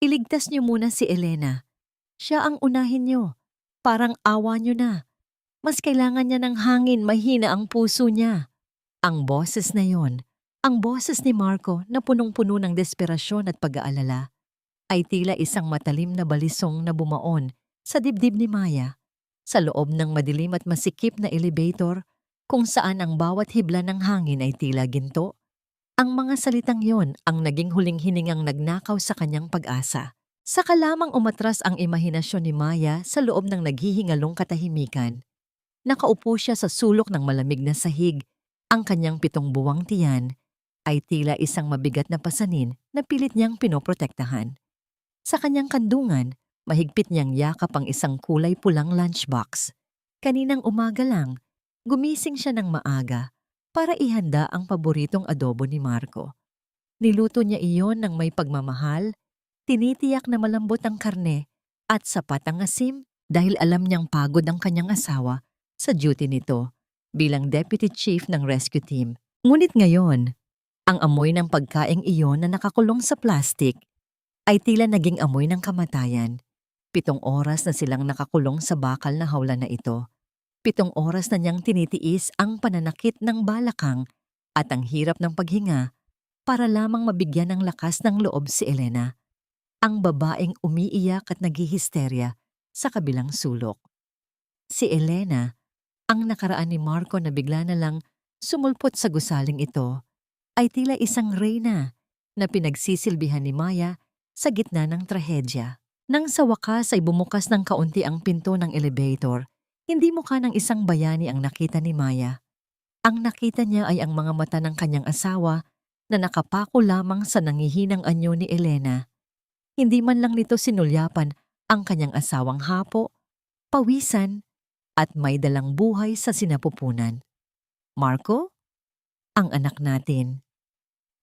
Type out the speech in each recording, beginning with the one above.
Iligtas niyo muna si Elena. Siya ang unahin niyo. Parang awa niyo na. Mas kailangan niya ng hangin, mahina ang puso niya. Ang boses na yon, ang boses ni Marco na punong-puno ng desperasyon at pag-aalala, ay tila isang matalim na balisong na bumaon sa dibdib ni Maya, sa loob ng madilim at masikip na elevator kung saan ang bawat hibla ng hangin ay tila ginto. Ang mga salitang yon ang naging huling hiningang nagnakaw sa kanyang pag-asa. Saka lamang umatras ang imahinasyon ni Maya sa loob ng naghihingalong katahimikan. Nakaupo siya sa sulok ng malamig na sahig. Ang kanyang 7 buwang tiyan ay tila isang mabigat na pasanin na pilit niyang pinoprotektahan. Sa kanyang kandungan, mahigpit niyang yakap ang isang kulay pulang lunchbox. Kaninang umaga lang, gumising siya ng maaga para ihanda ang paboritong adobo ni Marco. Niluto niya iyon ng may pagmamahal, tinitiyak na malambot ang karne at sapat ang asim dahil alam niyang pagod ang kanyang asawa sa duty nito bilang deputy chief ng rescue team. Ngunit ngayon, ang amoy ng pagkaing iyon na nakakulong sa plastic ay tila naging amoy ng kamatayan. 7 oras na silang nakakulong sa bakal na hawla na ito. 7 oras na niyang tinitiis ang pananakit ng balakang at ang hirap ng paghinga para lamang mabigyan ng lakas ng loob si Elena, ang babaeng umiiyak at naghihisterya sa kabilang sulok. Si Elena, ang nakaraan ni Marco na bigla na lang sumulpot sa gusaling ito, ay tila isang reyna na pinagsisilbihan ni Maya sa gitna ng trahedya. Nang sa wakas ay bumukas ng kaunti ang pinto ng elevator, hindi mukha ng isang bayani ang nakita ni Maya. Ang nakita niya ay ang mga mata ng kanyang asawa na nakapako lamang sa nangihinang anyo ni Elena. Hindi man lang nito sinulyapan ang kanyang asawang hapo, pawisan, at may dalang buhay sa sinapupunan. Marco? Ang anak natin.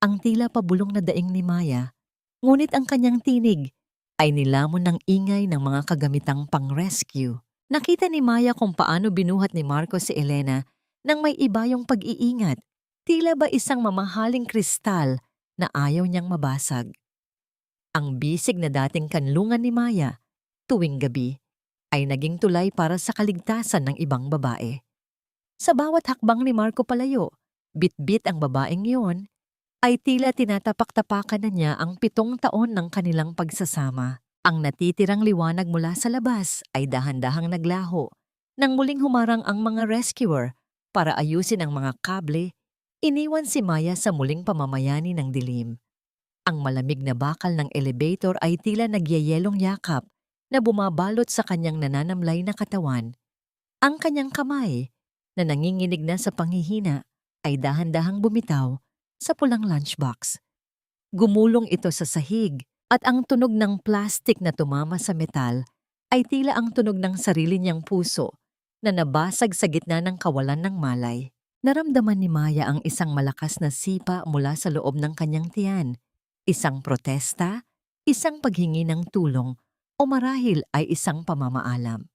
Ang tila pabulong na daing ni Maya, ngunit ang kanyang tinig ay nilamon ng ingay ng mga kagamitang pang-rescue. Nakita ni Maya kung paano binuhat ni Marco si Elena nang may ibayong pag-iingat, tila ba isang mamahaling kristal na ayaw niyang mabasag. Ang bisig na dating kanlungan ni Maya tuwing gabi ay naging tulay para sa kaligtasan ng ibang babae. Sa bawat hakbang ni Marco palayo, bit-bit ang babaeng iyon, ay tila tinatapak-tapakan na niya ang 7 taon ng kanilang pagsasama. Ang natitirang liwanag mula sa labas ay dahan-dahang naglaho. Nang muling humarang ang mga rescuer para ayusin ang mga kable, iniwan si Maya sa muling pamamayani ng dilim. Ang malamig na bakal ng elevator ay tila nagyayelong yakap na bumabalot sa kanyang nananamlay na katawan. Ang kanyang kamay, na nanginginig na sa panghihina, ay dahan-dahang bumitaw sa pulang lunchbox. Gumulong ito sa sahig at ang tunog ng plastik na tumama sa metal ay tila ang tunog ng sarili niyang puso na nabasag sa gitna ng kawalan ng malay. Naramdaman ni Maya ang isang malakas na sipa mula sa loob ng kanyang tiyan. Isang protesta, isang paghingi ng tulong, o marahil ay isang pamamaalam.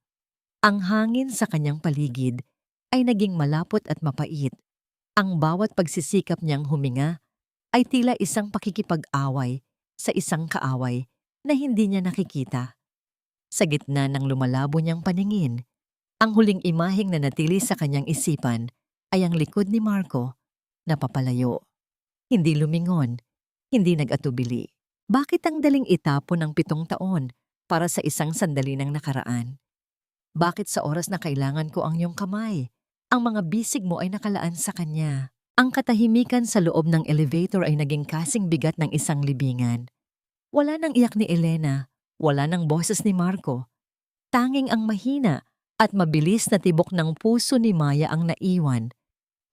Ang hangin sa kanyang paligid ay naging malapot at mapait. Ang bawat pagsisikap niyang huminga ay tila isang pakikipag-away sa isang kaaway na hindi niya nakikita. Sa gitna ng lumalabo niyang paningin, ang huling imaheng na natili sa kanyang isipan ay ang likod ni Marco na papalayo. Hindi lumingon, hindi nag-atubili. Bakit ang daling itapon ng 7 taon para sa isang sandali ng nakaraan? Bakit sa oras na kailangan ko ang iyong kamay, ang mga bisig mo ay nakalaan sa kanya? Ang katahimikan sa loob ng elevator ay naging kasing bigat ng isang libingan. Wala nang iyak ni Elena, wala nang boses ni Marco. Tanging ang mahina at mabilis na tibok ng puso ni Maya ang naiwan.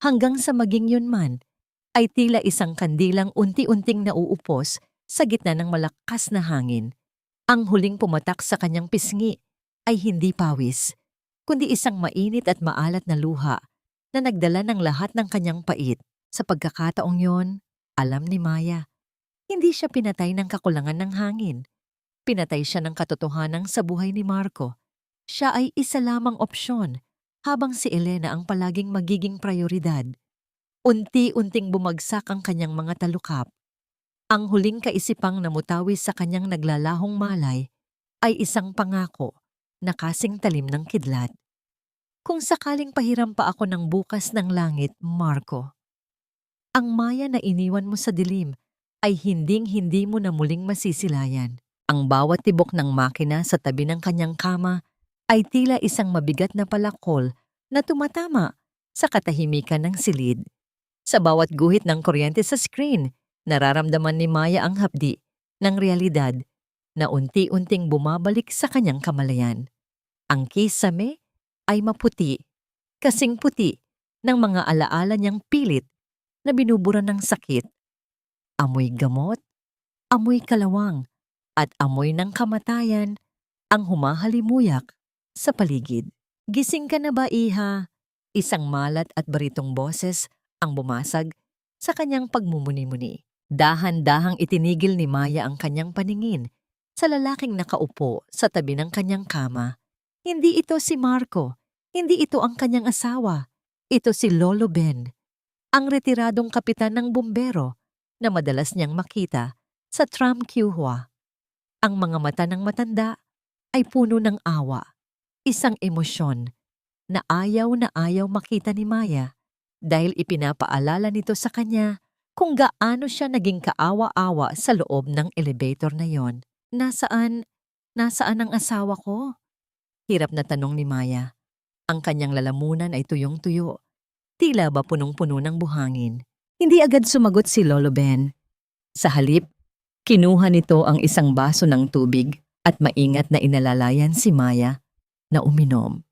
Hanggang sa maging yun man, ay tila isang kandilang unti-unting nauupos sa gitna ng malakas na hangin. Ang huling pumatak sa kanyang pisngi ay hindi pawis, kundi isang mainit at maalat na luha na nagdala ng lahat ng kanyang pait. Sa pagkakataong yon, alam ni Maya, hindi siya pinatay ng kakulangan ng hangin. Pinatay siya ng katotohanan sa buhay ni Marco. Siya ay isa lamang opsyon, habang si Elena ang palaging magiging prioridad. Unti-unting bumagsak ang kanyang mga talukap. Ang huling kaisipang namutawi sa kanyang naglalahong malay ay isang pangako na kasing talim ng kidlat. Kung sakaling pahiram pa ako ng bukas ng langit, Marco, ang Maya na iniwan mo sa dilim ay hinding-hindi mo na muling masisilayan. Ang bawat tibok ng makina sa tabi ng kanyang kama ay tila isang mabigat na palakol na tumatama sa katahimikan ng silid. Sa bawat guhit ng kuryente sa screen, nararamdaman ni Maya ang hapdi ng realidad na unti-unting bumabalik sa kanyang kamalayan. Ang kisame ay maputi, kasing puti ng mga alaala niyang pilit na binubura ng sakit. Amoy gamot, amoy kalawang, at amoy ng kamatayan ang humahalimuyak sa paligid. Gising ka na ba, iha? Isang malat at baritong boses ang bumasag sa kanyang pagmumuni-muni. Dahan-dahang itinigil ni Maya ang kanyang paningin sa lalaking nakaupo sa tabi ng kanyang kama. Hindi ito si Marco. Hindi ito ang kanyang asawa. Ito si Lolo Ben, ang retiradong kapitan ng bumbero na madalas niyang makita sa tram Kyuhwa. Ang mga mata ng matanda ay puno ng awa, isang emosyon na ayaw makita ni Maya dahil ipinapaalala nito sa kanya kung gaano siya naging kaawa-awa sa loob ng elevator na yon. Nasaan ang asawa ko? Hirap na tanong ni Maya. Ang kanyang lalamunan ay tuyong-tuyo. Tila ba punong-puno ng buhangin. Hindi agad sumagot si Lolo Ben. Sa halip, kinuha nito ang isang baso ng tubig at maingat na inalalayan si Maya na uminom.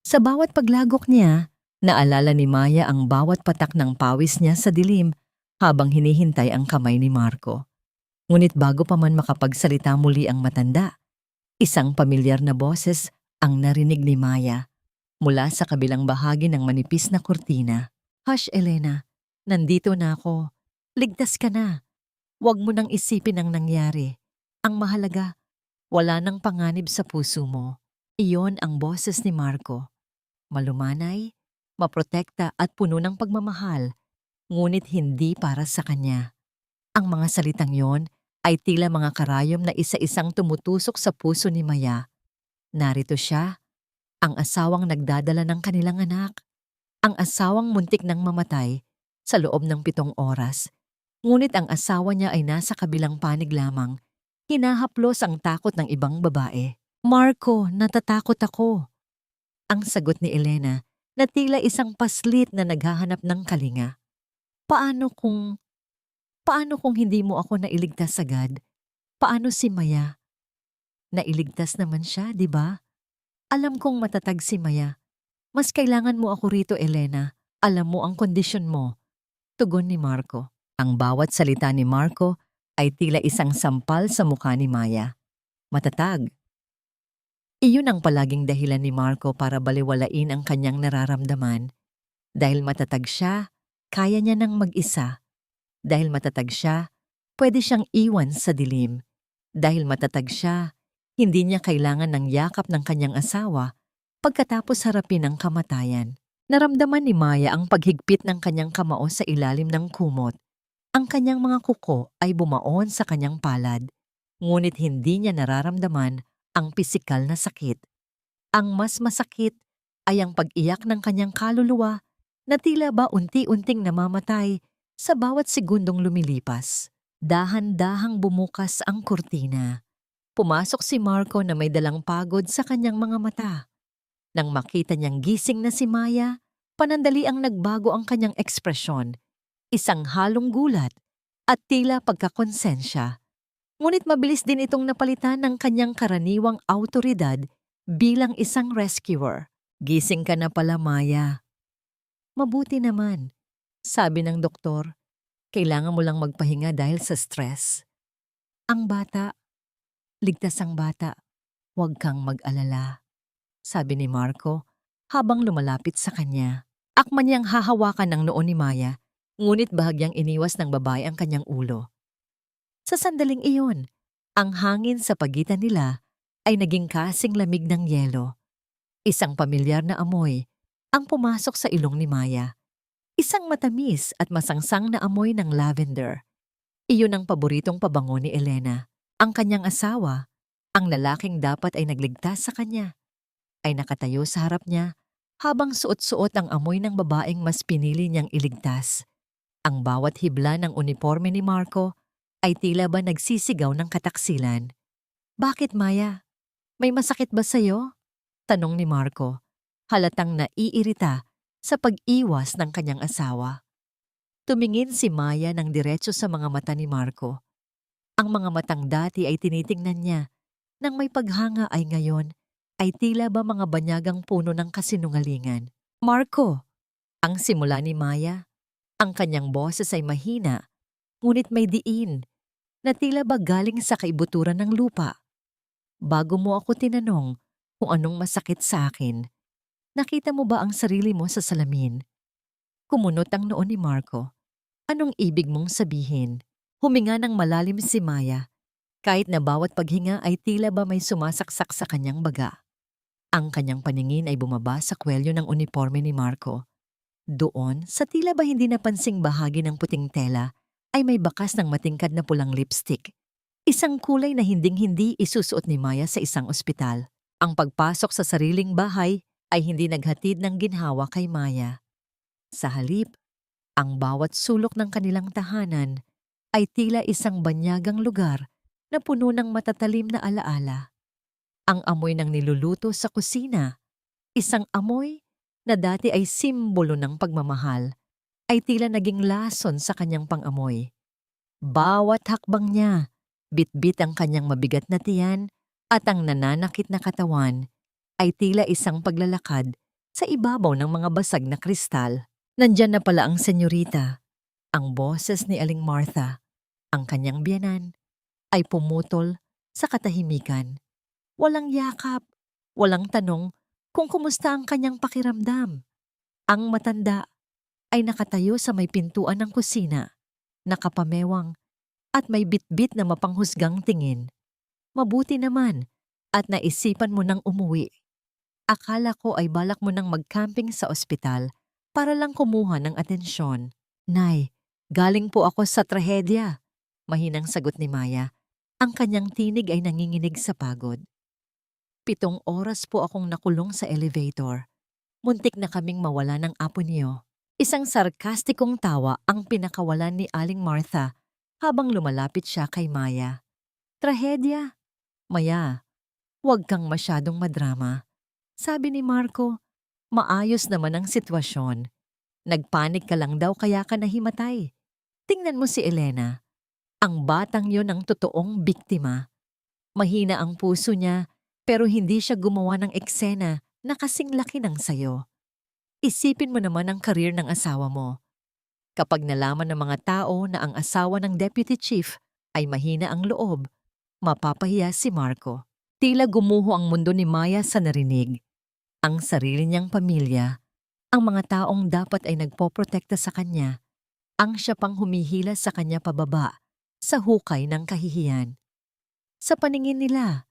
Sa bawat paglagok niya, naalala ni Maya ang bawat patak ng pawis niya sa dilim habang hinihintay ang kamay ni Marco. Ngunit bago pa man makapagsalita muli ang matanda, isang pamilyar na boses ang narinig ni Maya mula sa kabilang bahagi ng manipis na kurtina. Hush, Elena. Nandito na ako. Ligtas ka na. Huwag mo nang isipin ang nangyari. Ang mahalaga, wala nang panganib sa puso mo. Iyon ang boses ni Marco. Malumanay, maprotekta at puno ng pagmamahal, ngunit hindi para sa kanya. Ang mga salitang yon ay tila mga karayom na isa-isang tumutusok sa puso ni Maya. Narito siya, ang asawang nagdadala ng kanilang anak, ang asawang muntik nang mamatay sa loob ng 7 oras. Ngunit ang asawa niya ay nasa kabilang panig lamang, hinahaplos ang takot ng ibang babae. Marco, natatakot ako. Ang sagot ni Elena na tila isang paslit na naghahanap ng kalinga. Paano kung hindi mo ako nailigtas agad? Paano si Maya? Nailigtas naman siya, di ba? Alam kong matatag si Maya. Mas kailangan mo ako rito, Elena. Alam mo ang kondisyon mo. Tugon ni Marco. Ang bawat salita ni Marco ay tila isang sampal sa mukha ni Maya. Matatag. Iyon ang palaging dahilan ni Marco para baliwalain ang kanyang nararamdaman. Dahil matatag siya, kaya niya nang mag-isa. Dahil matatag siya, pwede siyang iwan sa dilim. Dahil matatag siya, hindi niya kailangan ng yakap ng kanyang asawa pagkatapos harapin ang kamatayan. Naramdaman ni Maya ang paghigpit ng kanyang kamao sa ilalim ng kumot. Ang kanyang mga kuko ay bumaon sa kanyang palad, ngunit hindi niya nararamdaman ang pisikal na sakit. Ang mas masakit ay ang pag-iyak ng kanyang kaluluwa na tila ba unti-unting namamatay sa bawat segundong lumilipas. Dahan-dahang bumukas ang kurtina. Pumasok si Marco na may dalang pagod sa kanyang mga mata. Nang makita niyang gising na si Maya, panandali ang nagbago ang kanyang ekspresyon. Isang halong gulat at tila pagkakonsensya. Ngunit mabilis din itong napalitan ng kanyang karaniwang awtoridad bilang isang rescuer. Gising ka na pala, Maya. Mabuti naman, sabi ng doktor. Kailangan mo lang magpahinga dahil sa stress. Ang bata, ligtas ang bata. Huwag kang mag-alala, sabi ni Marco habang lumalapit sa kanya. Akman niyang hahawakan ng noo ni Maya, ngunit bahagyang iniwas ng babae ang kanyang ulo. Sa sandaling iyon, ang hangin sa pagitan nila ay naging kasing lamig ng yelo. Isang pamilyar na amoy ang pumasok sa ilong ni Maya. Isang matamis at masangsang na amoy ng lavender. Iyon ang paboritong pabango ni Elena. Ang kanyang asawa, ang lalaking dapat ay nagligtas sa kanya, ay nakatayo sa harap niya habang suot-suot ang amoy ng babaeng mas pinili niyang iligtas. Ang bawat hibla ng uniforme ni Marco ay tila ba nagsisigaw ng kataksilan. "Bakit, Maya? May masakit ba sa'yo?" tanong ni Marco, halatang naiirita sa pag-iwas ng kanyang asawa. Tumingin si Maya ng diretso sa mga mata ni Marco. Ang mga matang dati ay tinitingnan niya, nang may paghanga ay ngayon ay tila ba mga banyagang puno ng kasinungalingan. "Marco!" ang simula ni Maya. Ang kanyang boses ay mahina, ngunit may diin, na tila ba galing sa kaibuturan ng lupa. "Bago mo ako tinanong kung anong masakit sa akin, nakita mo ba ang sarili mo sa salamin?" Kumunot ang noo ni Marco. "Anong ibig mong sabihin?" Huminga ng malalim si Maya, kahit na bawat paghinga ay tila ba may sumasaksak sa kanyang baga. Ang kanyang paningin ay bumaba sa kwelyo ng uniforme ni Marco. Doon, sa tila ba hindi napansing bahagi ng puting tela, ay may bakas ng matingkad na pulang lipstick. Isang kulay na hinding-hindi isusuot ni Maya sa isang ospital. Ang pagpasok sa sariling bahay ay hindi naghatid ng ginhawa kay Maya. Sa halip, ang bawat sulok ng kanilang tahanan ay tila isang banyagang lugar na puno ng matatalim na alaala. Ang amoy ng niluluto sa kusina, isang amoy na dati ay simbolo ng pagmamahal, ay tila naging lason sa kanyang pangamoy. Bawat hakbang niya, bitbit ang kanyang mabigat na tiyan at ang nananakit na katawan, ay tila isang paglalakad sa ibabaw ng mga basag na kristal. Nandyan na pala ang senyorita, ang boses ni Aling Martha. Ang kanyang biyenan ay pumutol sa katahimikan. Walang yakap, walang tanong kung kumusta ang kanyang pakiramdam. Ang matanda ay nakatayo sa may pintuan ng kusina, nakapamewang at may bitbit na mapanghusgang tingin. "Mabuti naman at naisipan mo nang umuwi. Akala ko ay balak mo nang mag-camping sa ospital para lang kumuha ng atensyon." "Nay, galing po ako sa trahedya," mahinang sagot ni Maya. Ang kanyang tinig ay nanginginig sa pagod. "7 oras po akong nakulong sa elevator. Muntik na kaming mawala ng apo niyo." Isang sarkastikong tawa ang pinakawalan ni Aling Martha habang lumalapit siya kay Maya. "Trahedya? Maya, huwag kang masyadong madrama." Sabi ni Marco, "Maayos naman ang sitwasyon. Nagpanik ka lang daw kaya ka nahimatay. Tingnan mo si Elena. Ang batang yon ang totoong biktima. Mahina ang puso niya pero hindi siya gumawa ng eksena na kasing laki ng sayo. Isipin mo naman ang karir ng asawa mo. Kapag nalaman ng mga tao na ang asawa ng deputy chief ay mahina ang loob, mapapahiya si Marco." Tila gumuho ang mundo ni Maya sa narinig. Ang sarili niyang pamilya, ang mga taong dapat ay nagpoprotekta sa kanya, ang siya pang humihila sa kanya pababa sa hukay ng kahihiyan. Sa paningin nila,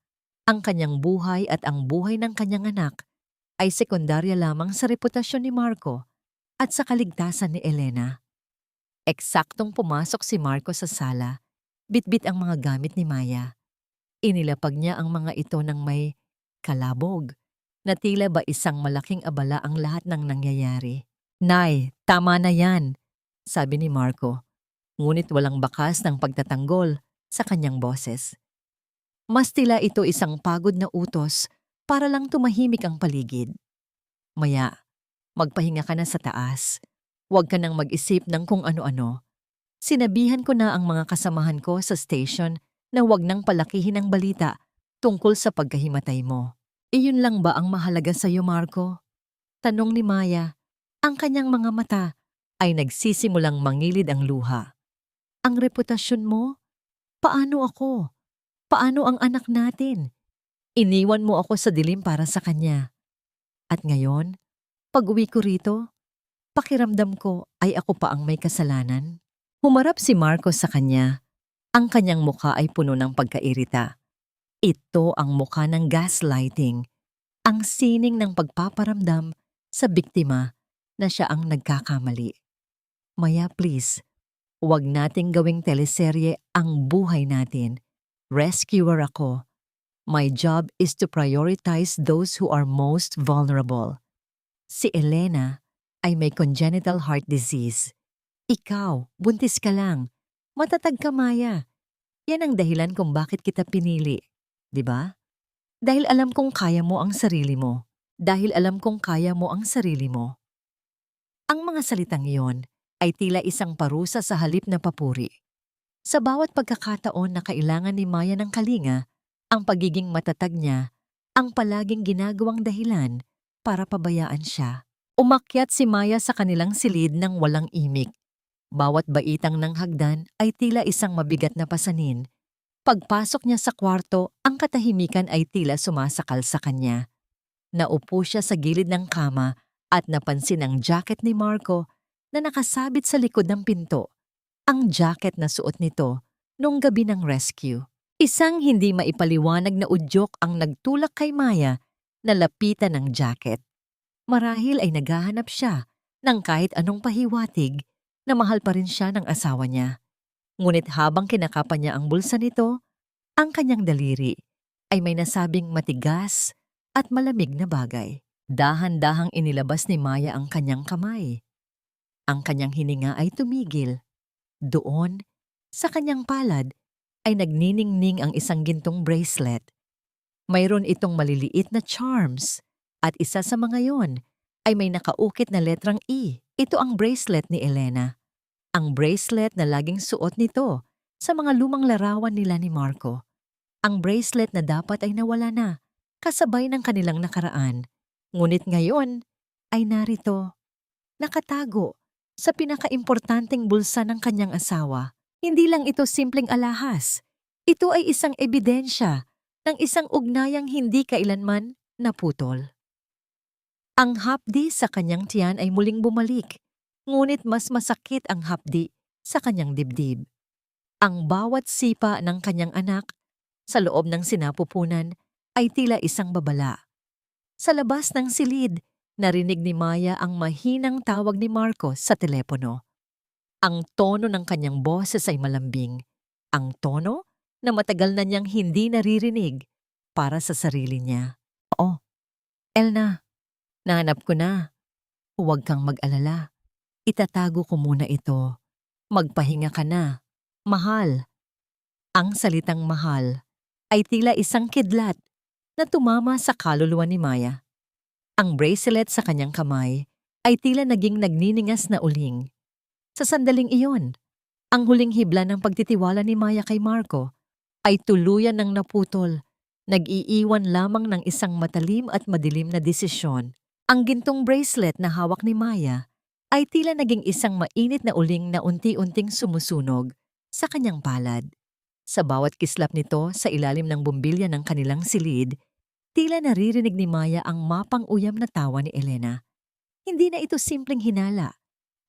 ang kanyang buhay at ang buhay ng kanyang anak ay sekundarya lamang sa reputasyon ni Marco at sa kaligtasan ni Elena. Eksaktong pumasok si Marco sa sala, bitbit ang mga gamit ni Maya. Inilapag niya ang mga ito ng may kalabog, na tila ba isang malaking abala ang lahat ng nangyayari. "Nay, tama na yan," sabi ni Marco, ngunit walang bakas ng pagtatanggol sa kanyang boses. Mas tila ito isang pagod na utos para lang tumahimik ang paligid. "Maya, magpahinga ka na sa taas. Huwag ka nang mag-isip ng kung ano-ano. Sinabihan ko na ang mga kasamahan ko sa station na huwag nang palakihin ang balita tungkol sa pagkahimatay mo." "Iyon lang ba ang mahalaga sa iyo, Marco?" tanong ni Maya. Ang kanyang mga mata ay nagsisimulang mangilid ang luha. "Ang reputasyon mo? Paano ako? Paano ang anak natin? Iniwan mo ako sa dilim para sa kanya. At ngayon, pag-uwi ko rito, pakiramdam ko ay ako pa ang may kasalanan." Humarap si Marco sa kanya. Ang kanyang mukha ay puno ng pagkairita. Ito ang mukha ng gaslighting, ang sining ng pagpaparamdam sa biktima na siya ang nagkakamali. "Maya, please, Huwag nating gawing teleserye ang buhay natin. Rescuer ako. My job is to prioritize those who are most vulnerable. Si Elena ay may congenital heart disease. Ikaw, buntis ka lang. Matatag ka, Maya. Yan ang dahilan kung bakit kita pinili. 'Di ba? Dahil alam kong kaya mo ang sarili mo. Dahil alam kong kaya mo ang sarili mo. Ang mga salitang iyon ay tila isang parusa sa halip na papuri. Sa bawat pagkakataon na kailangan ni Maya ng kalinga, ang pagiging matatag niya ang palaging ginagawang dahilan para pabayaan siya. Umakyat si Maya sa kanilang silid ng walang imik. Bawat baitang ng hagdan ay tila isang mabigat na pasanin. Pagpasok niya sa kwarto, ang katahimikan ay tila sumasakal sa kanya. Naupo siya sa gilid ng kama at napansin ang jacket ni Marco na nakasabit sa likod ng pinto. Ang jacket na suot nito nung gabi ng rescue. Isang hindi maipaliwanag na udyok ang nagtulak kay Maya na lapitan ng jacket. Marahil ay naghahanap siya ng kahit anong pahiwatig na mahal pa rin siya ng asawa niya. Ngunit habang kinakapa niya ang bulsa nito, ang kanyang daliri ay may nasabing matigas at malamig na bagay. Dahan-dahang inilabas ni Maya ang kanyang kamay. Ang kanyang hininga ay tumigil. Doon, sa kanyang palad, ay nagniningning ang isang gintong bracelet. Mayroon itong maliliit na charms at isa sa mga yon ay may nakaukit na letrang E. Ito ang bracelet ni Elena. Ang bracelet na laging suot nito sa mga lumang larawan nila ni Marco. Ang bracelet na dapat ay nawala na, kasabay ng kanilang nakaraan. Ngunit ngayon ay narito, nakatago sa pinakaimportanteng bulsa ng kanyang asawa. Hindi lang ito simpleng alahas. Ito ay isang ebidensya ng isang ugnayang hindi kailanman naputol. Ang hapdi sa kanyang tiyan ay muling bumalik, ngunit mas masakit ang hapdi sa kanyang dibdib. Ang bawat sipa ng kanyang anak sa loob ng sinapupunan ay tila isang babala. Sa labas ng silid, narinig ni Maya ang mahinang tawag ni Marco sa telepono. Ang tono ng kanyang boses ay malambing. Ang tono na matagal na niyang hindi naririnig para sa sarili niya. Oo, Elna, nahanap ko na. Huwag kang mag-alala. Itatago ko muna ito. Magpahinga ka na. Mahal. Ang salitang mahal ay tila isang kidlat na tumama sa kaluluwa ni Maya. Ang bracelet sa kanyang kamay ay tila naging nagniningas na uling. Sa sandaling iyon, ang huling hibla ng pagtitiwala ni Maya kay Marco ay tuluyan ng naputol, nag-iiwan lamang ng isang matalim at madilim na desisyon. Ang gintong bracelet na hawak ni Maya ay tila naging isang mainit na uling na unti-unting sumusunog sa kanyang palad. Sa bawat kislap nito sa ilalim ng bumbilya ng kanilang silid, tila naririnig ni Maya ang mapang-uyam na tawa ni Elena. Hindi na ito simpleng hinala.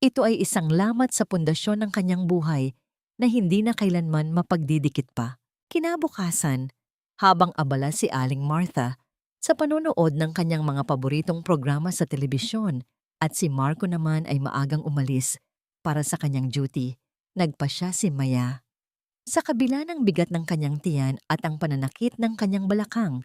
Ito ay isang lamat sa pundasyon ng kanyang buhay na hindi na kailanman mapagdidikit pa. Kinabukasan, habang abala si Aling Martha sa panonood ng kanyang mga paboritong programa sa telebisyon at si Marco naman ay maagang umalis para sa kanyang duty, nagpasya si Maya. Sa kabila ng bigat ng kanyang tiyan at ang pananakit ng kanyang balakang,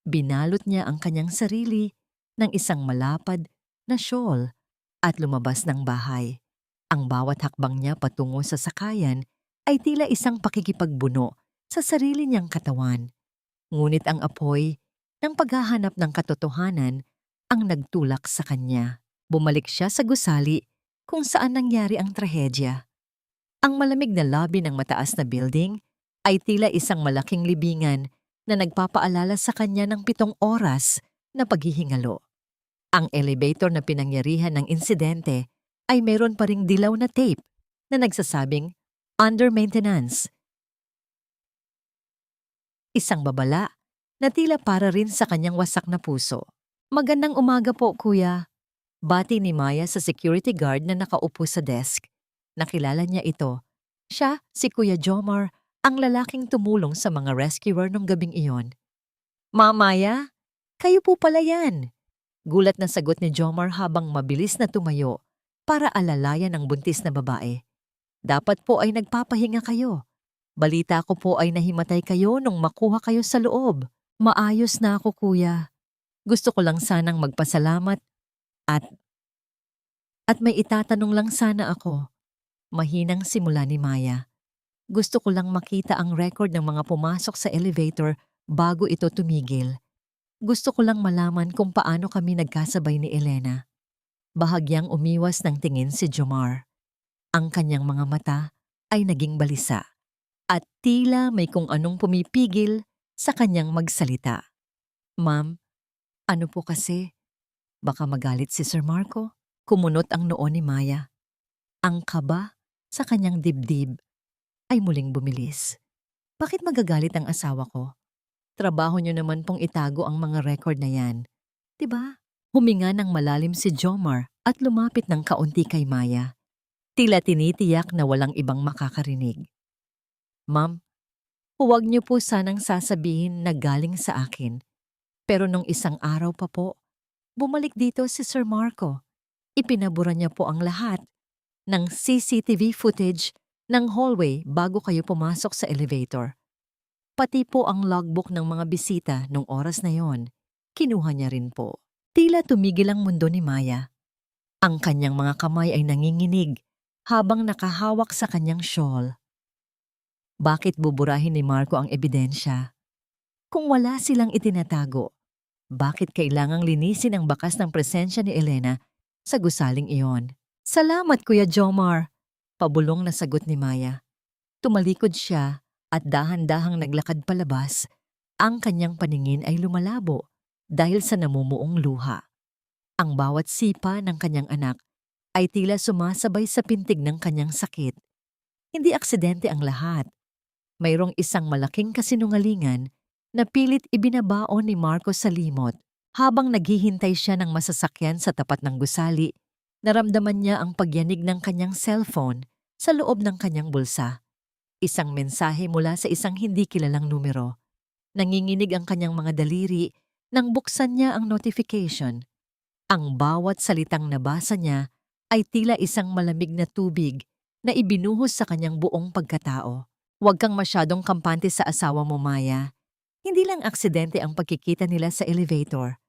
binalot niya ang kanyang sarili ng isang malapad na shawl at lumabas ng bahay. Ang bawat hakbang niya patungo sa sakayan ay tila isang pakikipagbuno sa sarili niyang katawan. Ngunit ang apoy ng paghahanap ng katotohanan ang nagtulak sa kanya. Bumalik siya sa gusali kung saan nangyari ang trahedya. Ang malamig na lobby ng mataas na building ay tila isang malaking libingan na nagpapaalala sa kanya ng 7 oras na paghihingalo. Ang elevator na pinangyarihan ng insidente ay mayroon pa ring dilaw na tape na nagsasabing under maintenance. Isang babala na tila para rin sa kanyang wasak na puso. Magandang umaga po, kuya. Bati ni Maya sa security guard na nakaupo sa desk. Nakilala niya ito. Siya, si Kuya Jomar, ang lalaking tumulong sa mga rescuer nung gabing iyon. Maya, kayo po pala yan. Gulat na sagot ni Jomar habang mabilis na tumayo para alalayan ang buntis na babae. Dapat po ay nagpapahinga kayo. Balita ko po ay nahimatay kayo nung makuha kayo sa loob. Maayos na ako, kuya. Gusto ko lang sanang magpasalamat at may itatanong lang sana ako. Mahinang simula ni Maya. Gusto ko lang makita ang record ng mga pumasok sa elevator bago ito tumigil. Gusto ko lang malaman kung paano kami nagkasabay ni Elena. Bahagyang umiwas ng tingin si Jomar. Ang kanyang mga mata ay naging balisa at tila may kung anong pumipigil sa kanyang magsalita. Ma'am, ano po kasi? Baka magalit si Sir Marco? Kumunot ang noo ni Maya. Ang kaba sa kanyang dibdib ay muling bumilis. Bakit magagalit ang asawa ko? Trabaho niyo naman pong itago ang mga record na yan. Diba? Huminga ng malalim si Jomar at lumapit ng kaunti kay Maya. Tila tinitiyak na walang ibang makakarinig. Ma'am, huwag niyo po sanang sasabihin na galing sa akin. Pero nung isang araw pa po, bumalik dito si Sir Marco. Ipinabura niya po ang lahat ng CCTV footage ng hallway bago kayo pumasok sa elevator. Pati po ang logbook ng mga bisita nung oras na yon, kinuha niya rin po. Tila tumigil ang mundo ni Maya. Ang kanyang mga kamay ay nanginginig habang nakahawak sa kanyang shawl. Bakit buburahin ni Marco ang ebidensya? Kung wala silang itinatago, bakit kailangang linisin ang bakas ng presensya ni Elena sa gusaling iyon? Salamat, Kuya Jomar, pabulong na sagot ni Maya. Tumalikod siya at dahan-dahang naglakad palabas. Ang kanyang paningin ay lumalabo dahil sa namumuong luha. Ang bawat sipa ng kanyang anak ay tila sumasabay sa pintig ng kanyang sakit. Hindi aksidente ang lahat. Mayroong isang malaking kasinungalingan na pilit ibinabaon ni Marco sa limot. Habang naghihintay siya ng masasakyan sa tapat ng gusali, naramdaman niya ang pagyanig ng kanyang cellphone sa loob ng kanyang bulsa. Isang mensahe mula sa isang hindi kilalang numero. Nanginginig ang kanyang mga daliri nang buksan niya ang notification. Ang bawat salitang nabasa niya ay tila isang malamig na tubig na ibinuhos sa kanyang buong pagkatao. Huwag kang masyadong kampante sa asawa mo, Maya. Hindi lang aksidente ang pagkikita nila sa elevator.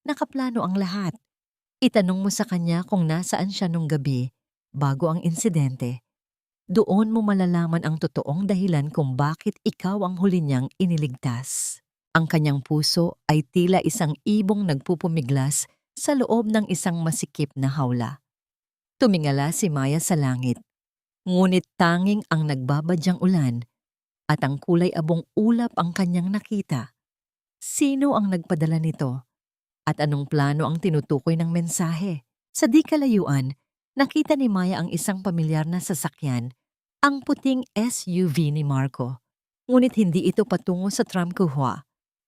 Nakaplano ang lahat. Itanong mo sa kanya kung nasaan siya nung gabi bago ang insidente. Doon mo malalaman ang totoong dahilan kung bakit ikaw ang huli niyang iniligtas. Ang kanyang puso ay tila isang ibong nagpupumiglas sa loob ng isang masikip na hawla. Tumingala si Maya sa langit. Ngunit tanging ang nagbabadyang ulan at ang kulay abong ulap ang kanyang nakita. Sino ang nagpadala nito? At anong plano ang tinutukoy ng mensahe? Sa di kalayuan, nakita ni Maya ang isang pamilyar na sasakyan, ang puting SUV ni Marco. Ngunit hindi ito patungo sa Tramkuhwa.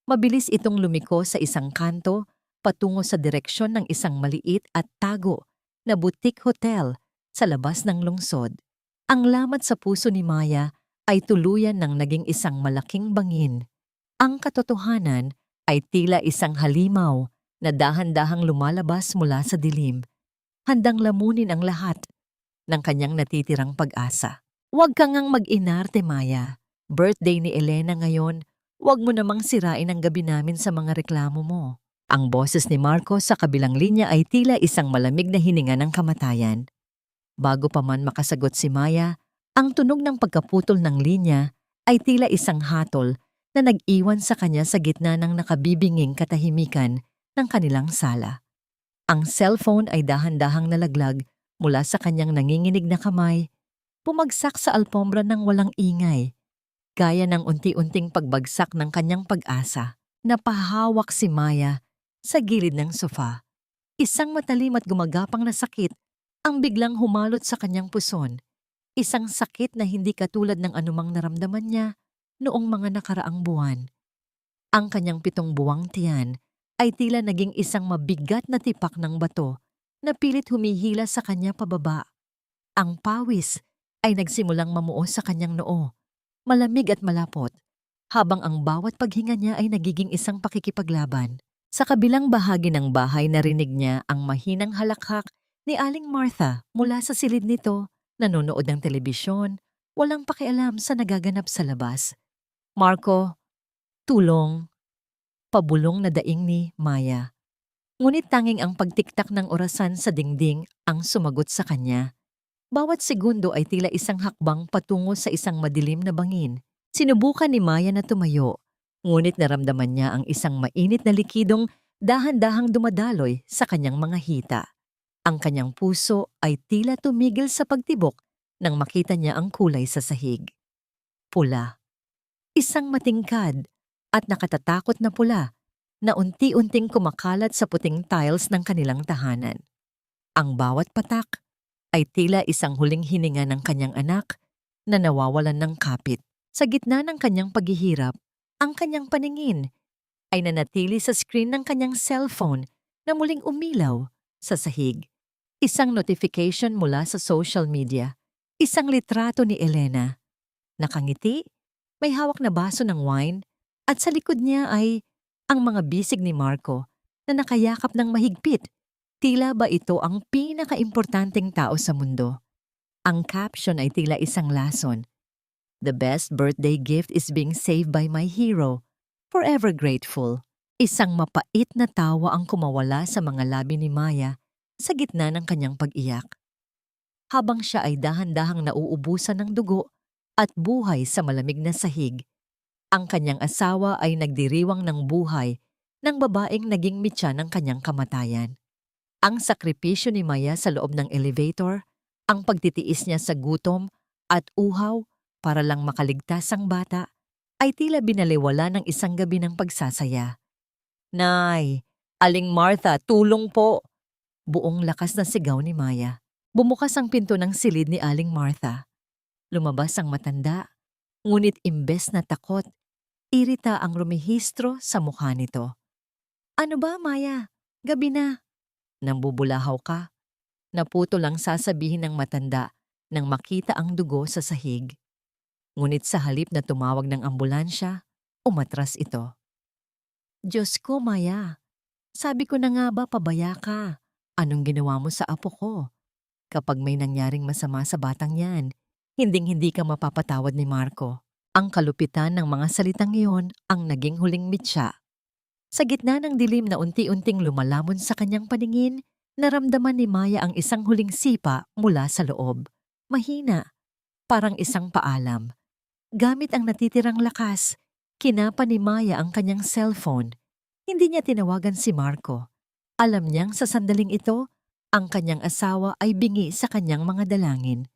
Mabilis itong lumiko sa isang kanto patungo sa direksyon ng isang maliit at tago na boutique hotel sa labas ng lungsod. Ang lamat sa puso ni Maya ay tuluyan ng naging isang malaking bangin. Ang katotohanan ay tila isang halimaw na dahan-dahang lumalabas mula sa dilim, handang lamunin ang lahat ng kanyang natitirang pag-asa. Huwag kang ngang mag-inarte, Maya. Birthday ni Elena ngayon, huwag mo namang sirain ang gabi namin sa mga reklamo mo. Ang boses ni Marco sa kabilang linya ay tila isang malamig na hininga ng kamatayan. Bago pa man makasagot si Maya, ang tunog ng pagkaputol ng linya ay tila isang hatol na nag-iwan sa kanya sa gitna ng nakabibinging katahimikan ng kanilang sala. Ang cellphone ay dahan-dahang nalaglag mula sa kanyang nanginginig na kamay, bumagsak sa alpombra ng walang ingay, gaya ng unti-unting pagbagsak ng kanyang pag-asa. Napahawak si Maya sa gilid ng sofa. Isang matalim at gumagapang na sakit ang biglang humalot sa kanyang puson. Isang sakit na hindi katulad ng anumang naramdaman niya noong mga nakaraang buwan. Ang kanyang 7 buwang tiyan ay tila naging isang mabigat na tipak ng bato na pilit humihila sa kanya pababa. Ang pawis ay nagsimulang mamuo sa kanyang noo, malamig at malapot, habang ang bawat paghinga niya ay nagiging isang pakikipaglaban. Sa kabilang bahagi ng bahay narinig niya ang mahinang halakhak ni Aling Martha mula sa silid nito. Nanonood ng telebisyon, walang pakialam sa nagaganap sa labas. Marco, tulong, pabulong na daing ni Maya. Ngunit tanging ang pagtiktak ng orasan sa dingding ang sumagot sa kanya. Bawat segundo ay tila isang hakbang patungo sa isang madilim na bangin. Sinubukan ni Maya na tumayo, ngunit naramdaman niya ang isang mainit na likidong dahan-dahang dumadaloy sa kanyang mga hita. Ang kanyang puso ay tila tumigil sa pagtibok nang makita niya ang kulay sa sahig. Pula. Isang matingkad at nakatatakot na pula na unti-unting kumakalat sa puting tiles ng kanilang tahanan. Ang bawat patak ay tila isang huling hininga ng kanyang anak na nawawalan ng kapit. Sa gitna ng kanyang paghihirap, ang kanyang paningin ay nanatili sa screen ng kanyang cellphone na muling umilaw sa sahig. Isang notification mula sa social media, isang litrato ni Elena. Nakangiti, may hawak na baso ng wine at sa likod niya ay ang mga bisig ni Marco na nakayakap ng mahigpit. Tila ba ito ang pinakaimportanteng tao sa mundo? Ang caption ay tila isang lason. The best birthday gift is being saved by my hero. Forever grateful. Isang mapait na tawa ang kumawala sa mga labi ni Maya sa gitna ng kanyang pag-iyak. Habang siya ay dahan-dahang nauubusan ng dugo at buhay sa malamig na sahig, ang kanyang asawa ay nagdiriwang ng buhay ng babaeng naging mitya ng kanyang kamatayan. Ang sakripisyo ni Maya sa loob ng elevator, ang pagtitiis niya sa gutom at uhaw para lang makaligtas ang bata, ay tila binaliwala ng isang gabi ng pagsasaya. Nay, Aling Martha, tulong po! Buong lakas na sigaw ni Maya. Bumukas ang pinto ng silid ni Aling Martha. Lumabas ang matanda, ngunit imbes na takot, irita ang rumihistro sa mukha nito. Ano ba, Maya? Gabi na. Nambubulahaw ka? Naputo lang sasabihin ng matanda nang makita ang dugo sa sahig. Ngunit sa halip na tumawag ng ambulansya, umatras ito. Diyos ko, Maya. Sabi ko na nga ba pabaya ka? Anong ginawa mo sa apo ko? Kapag may nangyaring masama sa batang yan, hinding-hindi ka mapapatawad ni Marco. Ang kalupitan ng mga salitang iyon ang naging huling mitya. Sa gitna ng dilim na unti-unting lumalamon sa kanyang paningin, naramdaman ni Maya ang isang huling sipa mula sa loob. Mahina, parang isang paalam. Gamit ang natitirang lakas, kinapa ni Maya ang kanyang cellphone. Hindi niya tinawagan si Marco. Alam niyang sa sandaling ito, ang kanyang asawa ay bingi sa kanyang mga dalangin.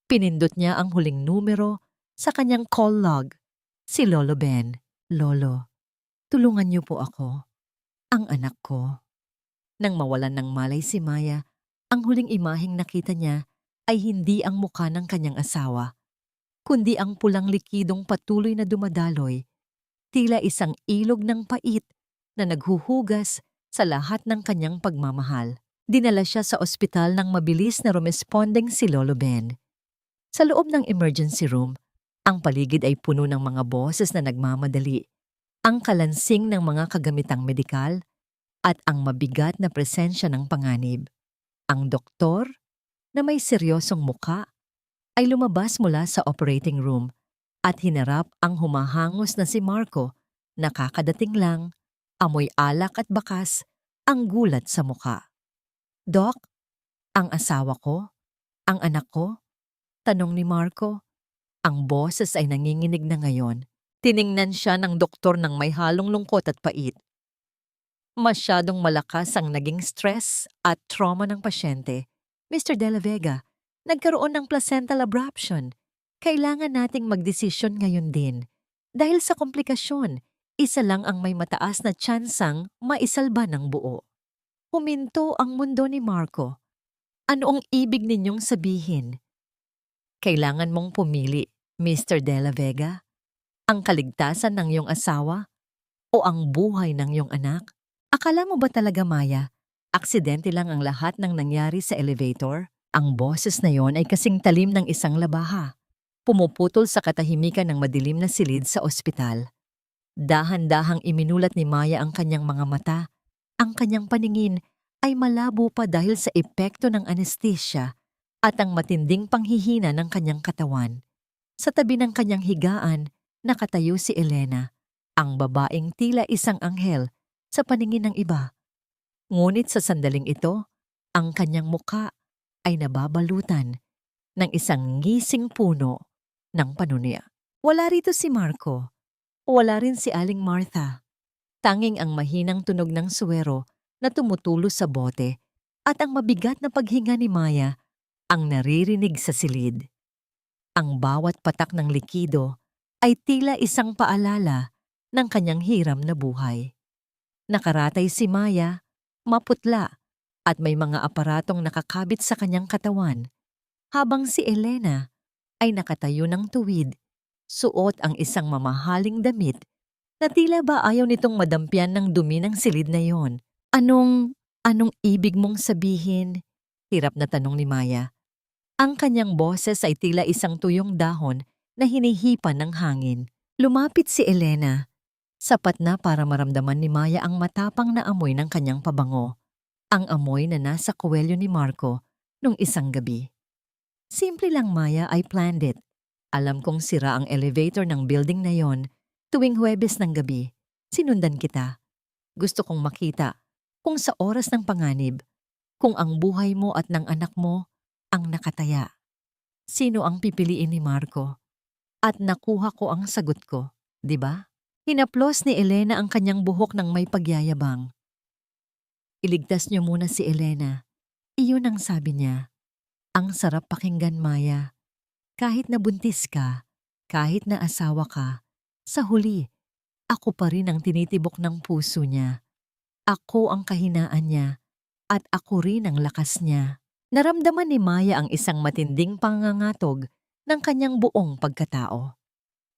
Pinindot niya ang huling numero sa kanyang call log. Si Lolo Ben. Lolo, tulungan niyo po ako. Ang anak ko. Nang mawalan ng malay si Maya, ang huling imaheng nakita niya ay hindi ang mukha ng kanyang asawa, kundi ang pulang likidong patuloy na dumadaloy, tila isang ilog ng pait na naghuhugas sa lahat ng kanyang pagmamahal. Dinala siya sa ospital nang mabilis na rumespondeng si Lolo Ben. Sa loob ng emergency room, ang paligid ay puno ng mga boses na nagmamadali, ang kalansing ng mga kagamitang medikal, at ang mabigat na presensya ng panganib. Ang doktor, na may seryosong muka, ay lumabas mula sa operating room at hinarap ang humahangos na si Marco na kakadating lang, amoy alak at bakas, ang gulat sa muka. Doc, ang asawa ko? Ang anak ko? Tanong ni Marco. Ang boses ay nanginginig na ngayon. Tiningnan siya ng doktor ng may halong lungkot at pait. Masyadong malakas ang naging stress at trauma ng pasyente. Mr. De La Vega, nagkaroon ng placental abruption. Kailangan nating magdesisyon ngayon din. Dahil sa komplikasyon, isa lang ang may mataas na tsansang maisalba ng buo. Huminto ang mundo ni Marco. Ano ang ibig ninyong sabihin? Kailangan mong pumili, Mr. De La Vega. Ang kaligtasan ng iyong asawa o ang buhay ng iyong anak? Akala mo ba talaga, Maya, aksidente lang ang lahat ng nangyari sa elevator? Ang boses na yon ay kasing talim ng isang labaha. Pumuputol sa katahimikan ng madilim na silid sa ospital. Dahan-dahang iminulat ni Maya ang kanyang mga mata. Ang kanyang paningin ay malabo pa dahil sa epekto ng anesthesia at ang matinding panghihina ng kanyang katawan. Sa tabi ng kanyang higaan, nakatayo si Elena, ang babaeng tila isang anghel sa paningin ng iba. Ngunit sa sandaling ito, ang kanyang muka ay nababalutan ng isang ngising puno ng panunuya. Wala rito si Marco. Wala rin si Aling Martha. Tanging ang mahinang tunog ng suwero na tumutulo sa bote at ang mabigat na paghinga ni Maya ang naririnig sa silid. Ang bawat patak ng likido ay tila isang paalala ng kanyang hiram na buhay. Nakaratay si Maya, maputla, at may mga aparatong nakakabit sa kanyang katawan, habang si Elena ay nakatayo ng tuwid, suot ang isang mamahaling damit na tila ba ayaw nitong madampian ng dumi ng silid na yon. Anong ibig mong sabihin? Hirap na tanong ni Maya. Ang kanyang boses ay tila isang tuyong dahon na hinihipan ng hangin. Lumapit si Elena. Sapat na para maramdaman ni Maya ang matapang na amoy ng kanyang pabango. Ang amoy na nasa kuwelyo ni Marco nung isang gabi. Simple lang, Maya, I planned it. Alam kong sira ang elevator ng building na yon tuwing Huwebes ng gabi. Sinundan kita. Gusto kong makita kung sa oras ng panganib, kung ang buhay mo at ng anak mo ang nakataya. Sino ang pipiliin ni Marco? At nakuha ko ang sagot ko, di ba? Hinaplos ni Elena ang kanyang buhok ng may pagyayabang. Iligtas niyo muna si Elena. Iyon ang sabi niya. Ang sarap pakinggan, Maya. Kahit nabuntis ka, kahit na asawa ka, sa huli, ako pa rin ang tinitibok ng puso niya. Ako ang kahinaan niya, at ako rin ang lakas niya. Naramdaman ni Maya ang isang matinding pangangatog ng kanyang buong pagkatao.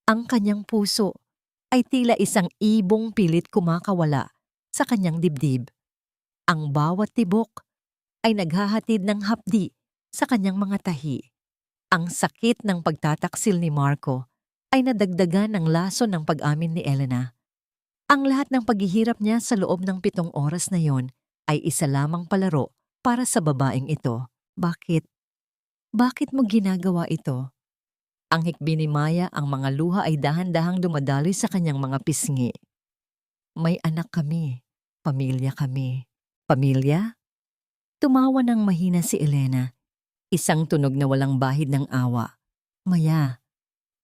Ang kanyang puso ay tila isang ibong pilit kumakawala sa kanyang dibdib. Ang bawat tibok ay naghahatid ng hapdi sa kanyang mga tahi. Ang sakit ng pagtataksil ni Marco ay nadagdagan ng lason ng pag-amin ni Elena. Ang lahat ng paghihirap niya sa loob ng 7 oras na yon ay isa lamang palaro para sa babaeng ito. Bakit? Bakit mo ginagawa ito? Ang hikbi ni Maya, ang mga luha ay dahan-dahang dumadaloy sa kanyang mga pisngi. May anak kami. Pamilya kami. Pamilya? Tumawa ng mahina si Elena. Isang tunog na walang bahid ng awa. Maya,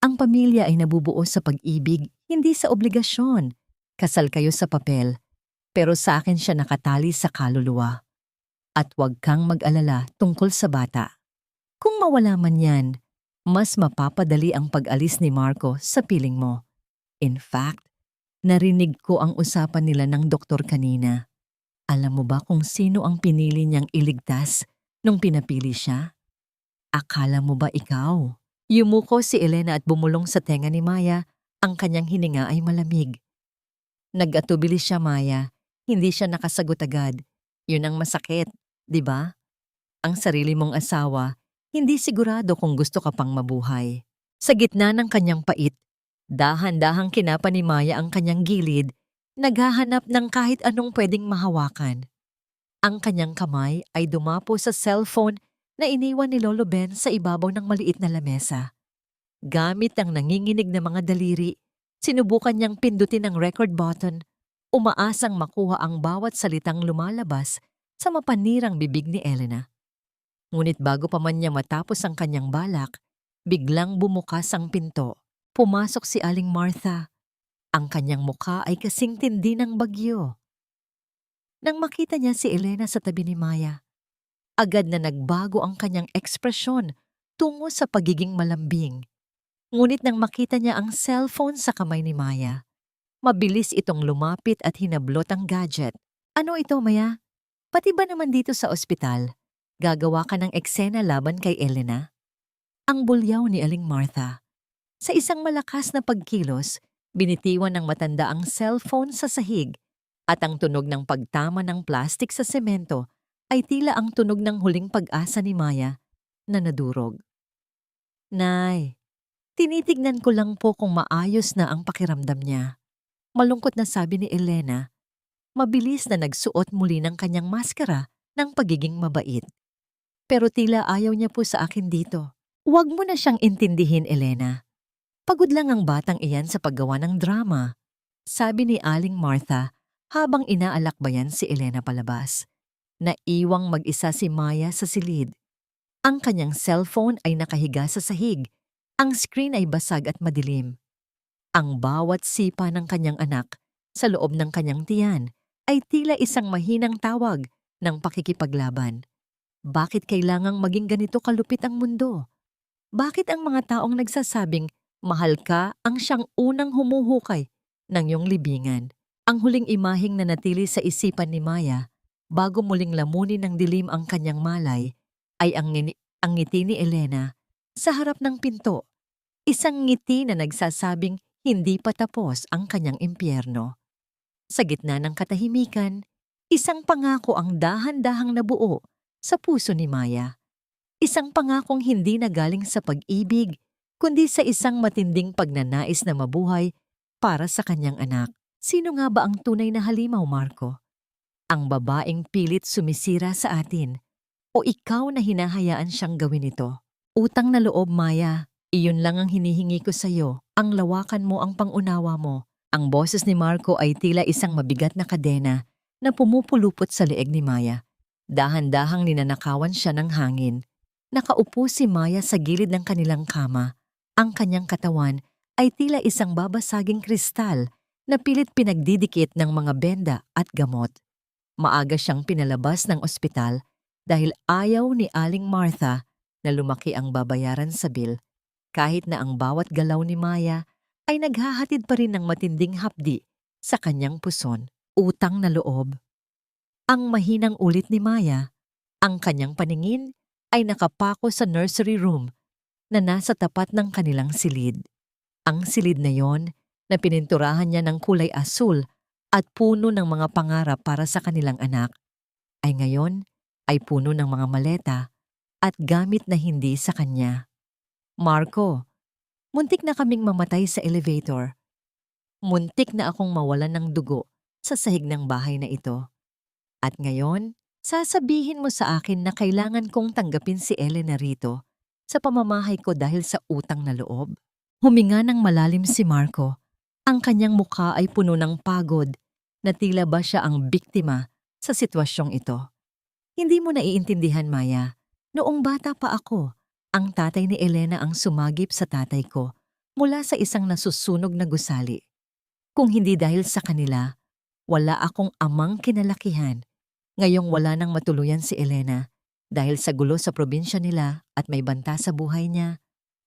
ang pamilya ay nabubuo sa pag-ibig, hindi sa obligasyon. Kasal kayo sa papel, pero sa akin siya nakatali sa kaluluwa. At huwag kang mag-alala tungkol sa bata. Kung mawala man yan, mas mapapadali ang pag-alis ni Marco sa piling mo. In fact, narinig ko ang usapan nila ng doktor kanina. Alam mo ba kung sino ang pinili niyang iligtas nung pinapili siya? Akala mo ba ikaw? Yumuko si Elena at bumulong sa tenga ni Maya, ang kanyang hininga ay malamig. Nag-atubili siya, Maya. Hindi siya nakasagot agad. Yun ang masakit. Di ba? Ang sarili mong asawa, hindi sigurado kung gusto ka pang mabuhay. Sa gitna ng kanyang pait, dahan-dahang kinapa ni Maya ang kanyang gilid, naghahanap ng kahit anong pwedeng mahawakan. Ang kanyang kamay ay dumapo sa cellphone na iniwan ni Lolo Ben sa ibabaw ng maliit na lamesa. Gamit ang nanginginig na mga daliri, sinubukan niyang pindutin ang record button, umaasang makuha ang bawat salitang lumalabas sa mapanirang bibig ni Elena. Ngunit bago pa man niya matapos ang kanyang balak, biglang bumukas ang pinto. Pumasok si Aling Martha. Ang kanyang mukha ay kasing tindi ng bagyo. Nang makita niya si Elena sa tabi ni Maya, agad na nagbago ang kanyang ekspresyon tungo sa pagiging malambing. Ngunit nang makita niya ang cellphone sa kamay ni Maya, mabilis itong lumapit at hinablot ang gadget. Ano ito, Maya? Pati ba naman dito sa ospital, gagawa ka ng eksena laban kay Elena? Ang bulyaw ni Aling Martha. Sa isang malakas na pagkilos, binitiwan ng matanda ang cellphone sa sahig at ang tunog ng pagtama ng plastik sa semento ay tila ang tunog ng huling pag-asa ni Maya na nadurog. Nay, tinitignan ko lang po kung maayos na ang pakiramdam niya. Malungkot na sabi ni Elena. Mabilis na nagsuot muli ng kanyang maskara ng pagiging mabait. Pero tila ayaw niya po sa akin dito. Huwag mo na siyang intindihin, Elena. Pagod lang ang batang iyan sa paggawa ng drama, sabi ni Aling Martha habang inaalakbayan si Elena palabas. Naiwang mag-isa si Maya sa silid. Ang kanyang cellphone ay nakahiga sa sahig. Ang screen ay basag at madilim. Ang bawat sipa ng kanyang anak sa loob ng kanyang tiyan ay tila isang mahinang tawag ng pakikipaglaban. Bakit kailangang maging ganito kalupit ang mundo? Bakit ang mga taong nagsasabing mahal ka ang siyang unang humuhukay ng iyong libingan? Ang huling imaheng nanatili sa isipan ni Maya bago muling lamunin ng dilim ang kanyang malay ay ang ngiti ni Elena sa harap ng pinto. Isang ngiti na nagsasabing hindi pa tapos ang kanyang impyerno. Sa gitna ng katahimikan, isang pangako ang dahan-dahang nabuo sa puso ni Maya. Isang pangakong hindi na galing sa pag-ibig, kundi sa isang matinding pagnanais na mabuhay para sa kanyang anak. Sino nga ba ang tunay na halimaw, Marco? Ang babaeng pilit sumisira sa atin o ikaw na hinahayaan siyang gawin ito? Utang na loob, Maya. Iyon lang ang hinihingi ko sa iyo. Ang lawakan mo, ang pangunawa mo. Ang boses ni Marco ay tila isang mabigat na kadena na pumupulupot sa leeg ni Maya. Dahan-dahang ninanakawan siya ng hangin. Nakaupo si Maya sa gilid ng kanilang kama. Ang kanyang katawan ay tila isang babasaging kristal na pilit pinagdidikit ng mga benda at gamot. Maaga siyang pinalabas ng ospital dahil ayaw ni Aling Martha na lumaki ang babayaran sa bill, kahit na ang bawat galaw ni Maya ay naghahatid pa rin ng matinding hapdi sa kanyang puson. Utang na loob. Ang mahinang ulit ni Maya, ang kanyang paningin ay nakapako sa nursery room na nasa tapat ng kanilang silid. Ang silid na yon na pininturahan niya ng kulay asul at puno ng mga pangarap para sa kanilang anak, ay ngayon ay puno ng mga maleta at gamit na hindi sa kanya. Marco, muntik na kaming mamatay sa elevator. Muntik na akong mawalan ng dugo sa sahig ng bahay na ito. At ngayon, sasabihin mo sa akin na kailangan kong tanggapin si Elena rito sa pamamahay ko dahil sa utang na loob? Huminga ng malalim si Marco. Ang kanyang mukha ay puno ng pagod na tila ba siya ang biktima sa sitwasyong ito. Hindi mo naiintindihan, Maya. Noong bata pa ako, ang tatay ni Elena ang sumagip sa tatay ko mula sa isang nasusunog na gusali. Kung hindi dahil sa kanila, wala akong amang kinalakihan. Ngayong wala nang matuluyan si Elena dahil sa gulo sa probinsya nila at may banta sa buhay niya,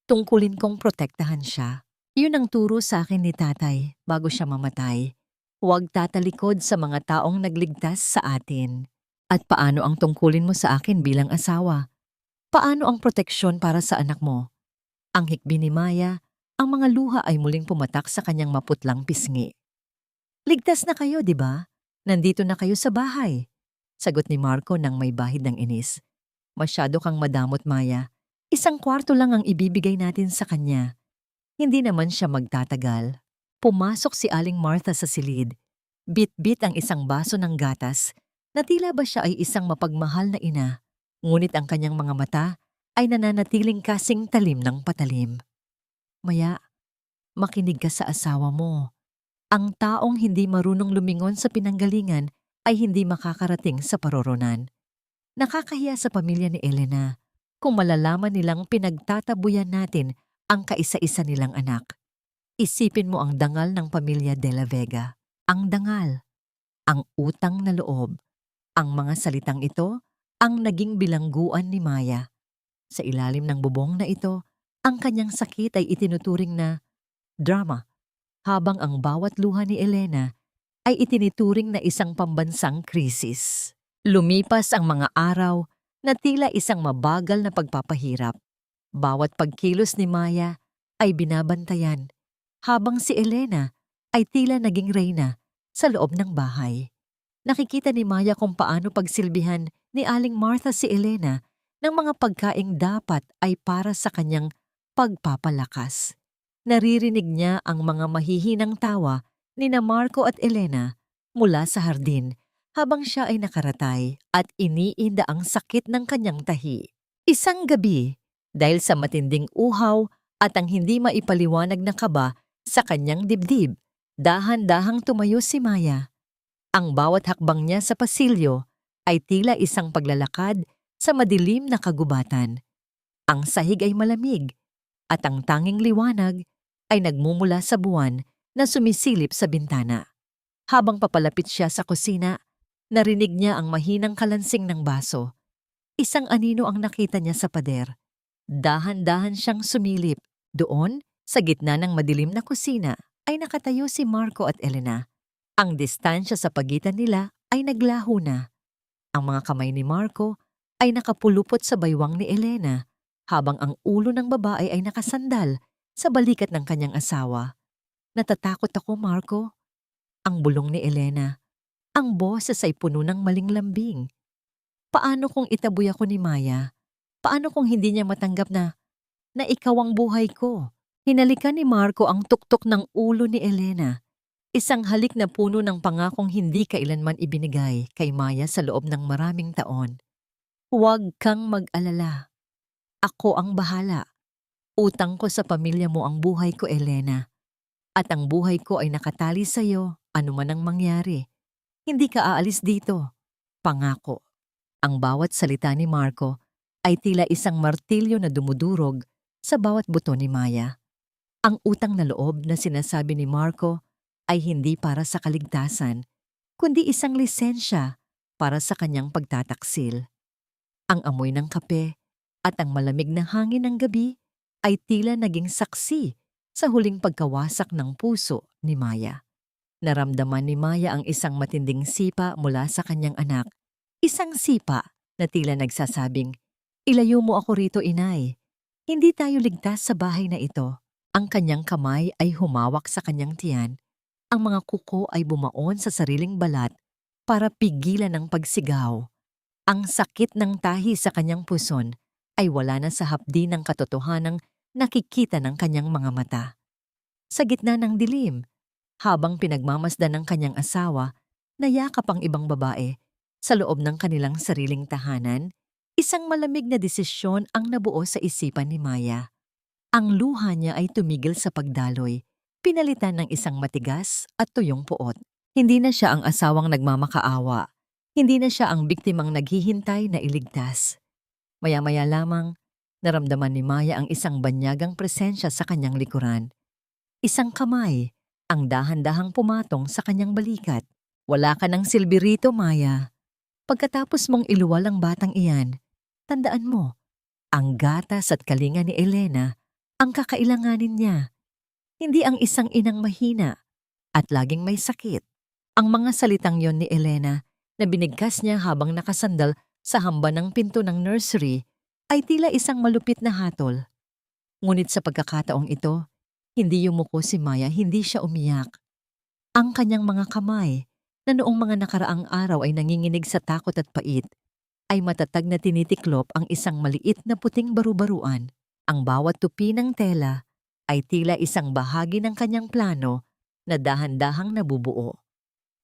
tungkulin kong protektahan siya. Yun ang turo sa akin ni tatay bago siya mamatay. Huwag tatalikod sa mga taong nagligtas sa atin. At paano ang tungkulin mo sa akin bilang asawa? Paano ang proteksyon para sa anak mo? Ang hikbi ni Maya, ang mga luha ay muling pumatak sa kanyang maputlang pisngi. Ligtas na kayo, di ba? Nandito na kayo sa bahay. Sagot ni Marco nang may bahid ng inis. Masyado kang madamot, Maya. Isang kwarto lang ang ibibigay natin sa kanya. Hindi naman siya magtatagal. Pumasok si Aling Martha sa silid. Bit-bit ang isang baso ng gatas na tila ba siya ay isang mapagmahal na ina. Ngunit ang kanyang mga mata ay nananatiling kasing talim ng patalim. Maya, makinig ka sa asawa mo. Ang taong hindi marunong lumingon sa pinanggalingan ay hindi makakarating sa paroronan. Nakakahiya sa pamilya ni Elena kung malalaman nilang pinagtatabuyan natin ang kaisa-isa nilang anak. Isipin mo ang dangal ng pamilya De La Vega. Ang dangal, ang utang na loob. Ang mga salitang ito ang naging bilangguan ni Maya. Sa ilalim ng bubong na ito, ang kanyang sakit ay itinuturing na drama, habang ang bawat luha ni Elena ay itinituring na isang pambansang krisis. Lumipas ang mga araw na tila isang mabagal na pagpapahirap. Bawat pagkilos ni Maya ay binabantayan, habang si Elena ay tila naging reyna sa loob ng bahay. Nakikita ni Maya kung paano pagsilbihan ni Aling Martha si Elena ng mga pagkaing dapat ay para sa kanyang pagpapalakas. Naririnig niya ang mga mahihinang tawa ni na Marco at Elena mula sa hardin habang siya ay nakaratay at iniinda ang sakit ng kanyang tahi. Isang gabi, dahil sa matinding uhaw at ang hindi maipaliwanag na kaba sa kanyang dibdib, dahan-dahang tumayo si Maya. Ang bawat hakbang niya sa pasilyo ay tila isang paglalakad sa madilim na kagubatan. Ang sahig ay malamig at ang tanging liwanag ay nagmumula sa buwan na sumisilip sa bintana. Habang papalapit siya sa kusina, narinig niya ang mahinang kalansing ng baso. Isang anino ang nakita niya sa pader. Dahan-dahan siyang sumilip. Doon, sa gitna ng madilim na kusina, ay nakatayo si Marco at Elena. Ang distansya sa pagitan nila ay naglaho na. Ang mga kamay ni Marco ay nakapulupot sa baywang ni Elena, habang ang ulo ng babae ay nakasandal sa balikat ng kanyang asawa. Natatakot ako, Marco. Ang bulong ni Elena. Ang boses ay puno ng maling lambing. Paano kung itaboy ako ni Maya? Paano kung hindi niya matanggap na ikaw ang buhay ko? Hinalikan ni Marco ang tuktok ng ulo ni Elena. Isang halik na puno ng pangakong hindi kailanman ibinigay kay Maya sa loob ng maraming taon. Huwag kang mag-alala. Ako ang bahala. Utang ko sa pamilya mo ang buhay ko, Elena. At ang buhay ko ay nakatali sa iyo, anuman ang mangyari. Hindi ka aalis dito. Pangako. Ang bawat salita ni Marco ay tila isang martilyo na dumudurog sa bawat buto ni Maya. Ang utang na loob na sinasabi ni Marco ay hindi para sa kaligtasan, kundi isang lisensya para sa kanyang pagtataksil. Ang amoy ng kape at ang malamig na hangin ng gabi ay tila naging saksi sa huling pagkawasak ng puso ni Maya. Naramdaman ni Maya ang isang matinding sipa mula sa kanyang anak. Isang sipa na tila nagsasabing, "Ilayo mo ako rito, inay. Hindi tayo ligtas sa bahay na ito." Ang kanyang kamay ay humawak sa kanyang tiyan. Ang mga kuko ay bumaon sa sariling balat para pigilan ang pagsigaw. Ang sakit ng tahi sa kanyang puson ay wala na sa hapdi ng katotohanang nakikita ng kanyang mga mata. Sa gitna ng dilim, habang pinagmamasdan ng kanyang asawa, nayakap ang ibang babae sa loob ng kanilang sariling tahanan, isang malamig na desisyon ang nabuo sa isipan ni Maya. Ang luha niya ay tumigil sa pagdaloy, pinalitan ng isang matigas at tuyong puot. Hindi na siya ang asawang nagmamakaawa. Hindi na siya ang biktimang naghihintay na iligtas. Maya-maya lamang, naramdaman ni Maya ang isang banyagang presensya sa kanyang likuran. Isang kamay ang dahan-dahang pumatong sa kanyang balikat. Wala ka ng silbi rito, Maya. Pagkatapos mong iluwal ang batang iyan, tandaan mo, ang gatas at kalinga ni Elena ang kakailanganin niya. Hindi ang isang inang mahina at laging may sakit. Ang mga salitang yon ni Elena na binigkas niya habang nakasandal sa hamba ng pinto ng nursery ay tila isang malupit na hatol. Ngunit sa pagkakataong ito, hindi yumuko si Maya, hindi siya umiyak. Ang kanyang mga kamay, na noong mga nakaraang araw ay nanginginig sa takot at pait, ay matatag na tinitiklop ang isang maliit na puting baru-baruan. Ang bawat tupi ng tela ay tila isang bahagi ng kanyang plano na dahan-dahang nabubuo.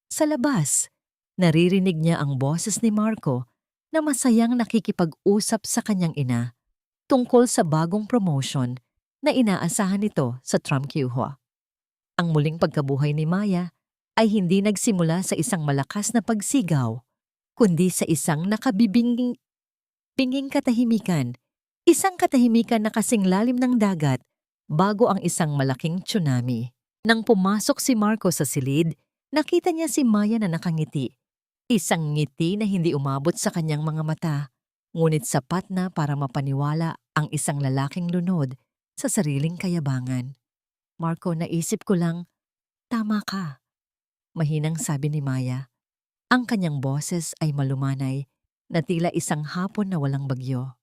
Sa labas, naririnig niya ang boses ni Marco na masayang nakikipag-usap sa kanyang ina tungkol sa bagong promotion na inaasahan nito sa Tramkyuhwa. Ang muling pagkabuhay ni Maya ay hindi nagsimula sa isang malakas na pagsigaw, kundi sa isang nakabibinging katahimikan, isang katahimikan na kasing lalim ng dagat bago ang isang malaking tsunami. Nang pumasok si Marco sa silid, nakita niya si Maya na nakangiti. Isang ngiti na hindi umabot sa kanyang mga mata, ngunit sapat na para mapaniwala ang isang lalaking lunod sa sariling kayabangan. Marco, naisip ko lang, tama ka. Mahinang sabi ni Maya. Ang kanyang boses ay malumanay na tila isang hapon na walang bagyo.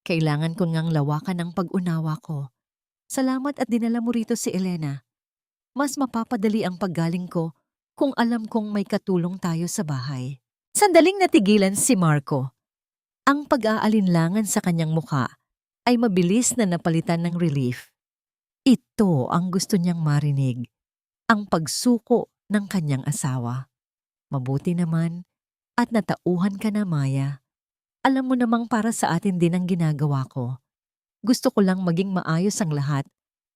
Kailangan ko ngang lawakan ang pag-unawa ko. Salamat at dinala mo rito si Elena. Mas mapapadali ang paggaling ko kung alam kong may katulong tayo sa bahay. Sandaling natigilan si Marco. Ang pag-aalinlangan sa kanyang mukha ay mabilis na napalitan ng relief. Ito ang gusto niyang marinig, ang pagsuko ng kanyang asawa. Mabuti naman at natauhan ka na, Maya. Alam mo namang para sa atin din ang ginagawa ko. Gusto ko lang maging maayos ang lahat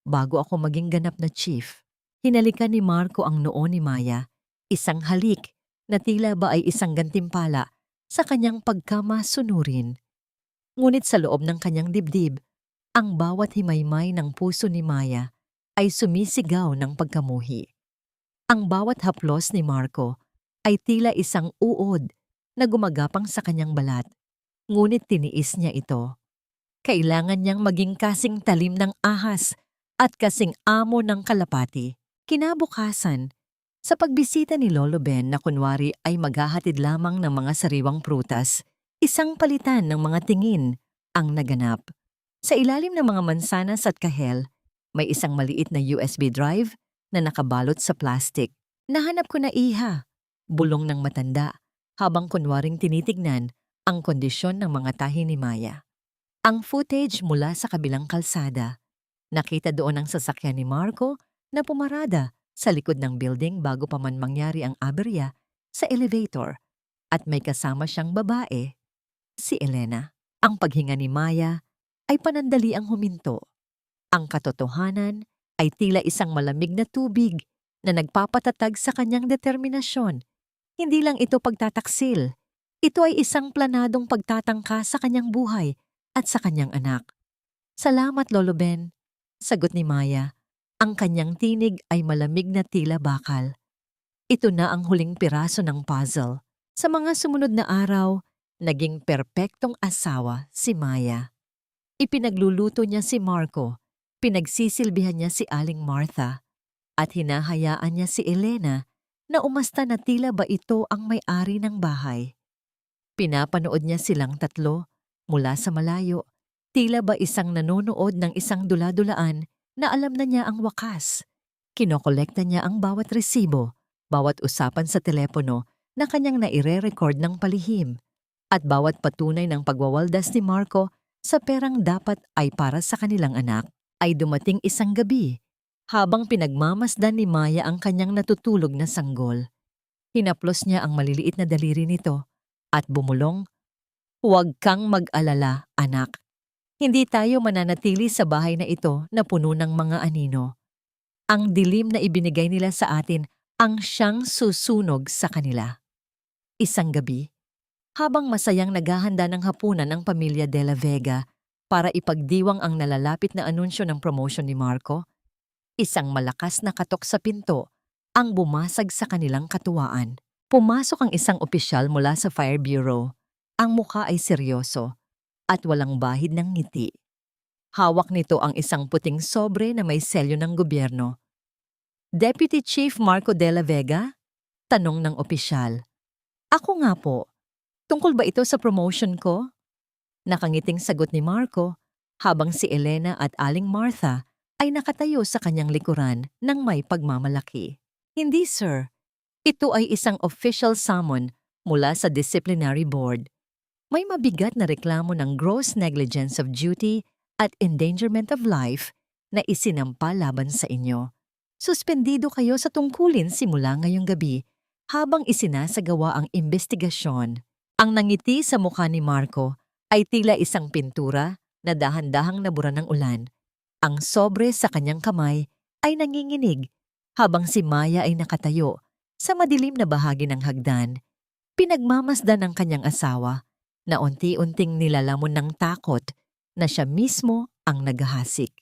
bago ako maging ganap na chief. Hinalikan ni Marco ang noo ni Maya, isang halik na tila ba ay isang gantimpala sa kanyang pagkamasunurin. Ngunit sa loob ng kanyang dibdib, ang bawat himaymay ng puso ni Maya ay sumisigaw ng pagkamuhi. Ang bawat haplos ni Marco ay tila isang uod na gumagapang sa kanyang balat, ngunit tiniis niya ito. Kailangan niyang maging kasing talim ng ahas at kasing amo ng kalapati. Kinabukasan, sa pagbisita ni Lolo Ben na kunwari ay maghahatid lamang ng mga sariwang prutas, isang palitan ng mga tingin ang naganap. Sa ilalim ng mga mansanas at kahel, may isang maliit na USB drive na nakabalot sa plastic. Nahanap ko na, iha, bulong ng matanda, habang kunwaring tinitignan ang kondisyon ng mga tahi ni Maya. Ang footage mula sa kabilang kalsada. Nakita doon ang sasakyan ni Marco na pumarada sa likod ng building bago pa man mangyari ang aberya sa elevator, at may kasama siyang babae, si Elena. Ang paghinga ni Maya ay panandali ang huminto. Ang katotohanan ay tila isang malamig na tubig na nagpapatatag sa kanyang determinasyon. Hindi lang ito pagtataksil. Ito ay isang planadong pagtatangka sa kanyang buhay at sa kanyang anak. Salamat, Lolo Ben, sagot ni Maya. Ang kanyang tinig ay malamig na tila bakal. Ito na ang huling piraso ng puzzle. Sa mga sumunod na araw, naging perpektong asawa si Maya. Ipinagluluto niya si Marco, pinagsisilbihan niya si Aling Martha, at hinahayaan niya si Elena na umasta na tila ba ito ang may-ari ng bahay. Pinapanood niya silang tatlo mula sa malayo, tila ba isang nanonood ng isang dula-dulaan na alam na niya ang wakas. Kinokolekta niya ang bawat resibo, bawat usapan sa telepono na kanyang naire-record ng palihim, at bawat patunay ng pagwawaldas ni Marco sa perang dapat ay para sa kanilang anak. Ay dumating isang gabi, habang pinagmamasdan ni Maya ang kanyang natutulog na sanggol. Hinaplos niya ang maliliit na daliri nito at bumulong, "Huwag kang mag-alala, anak. Hindi tayo mananatili sa bahay na ito na puno ng mga anino. Ang dilim na ibinigay nila sa atin ang siyang susunog sa kanila." Isang gabi, habang masayang naghahanda ng hapunan ang pamilya De La Vega para ipagdiwang ang nalalapit na anunsyo ng promotion ni Marco, isang malakas na katok sa pinto ang bumasag sa kanilang katuwaan. Pumasok ang isang opisyal mula sa Fire Bureau. Ang mukha ay seryoso at walang bahid ng ngiti. Hawak nito ang isang puting sobre na may selyo ng gobyerno. "Deputy Chief Marco De La Vega?" tanong ng opisyal. "Ako nga po. Tungkol ba ito sa promotion ko?" Nakangiting sagot ni Marco, habang si Elena at Aling Martha ay nakatayo sa kanyang likuran ng may pagmamalaki. "Hindi, sir. Ito ay isang official summon mula sa disciplinary board. May mabigat na reklamo ng gross negligence of duty at endangerment of life na isinampa laban sa inyo. Suspendido kayo sa tungkulin simula ngayong gabi habang isinasagawa ang investigasyon." Ang nangiti sa mukha ni Marco ay tila isang pintura na dahan-dahang nabura ng ulan. Ang sobre sa kanyang kamay ay nanginginig habang si Maya ay nakatayo sa madilim na bahagi ng hagdan. Pinagmamasdan ng kanyang asawa na unti-unting nilalamon ng takot na siya mismo ang naghahasik.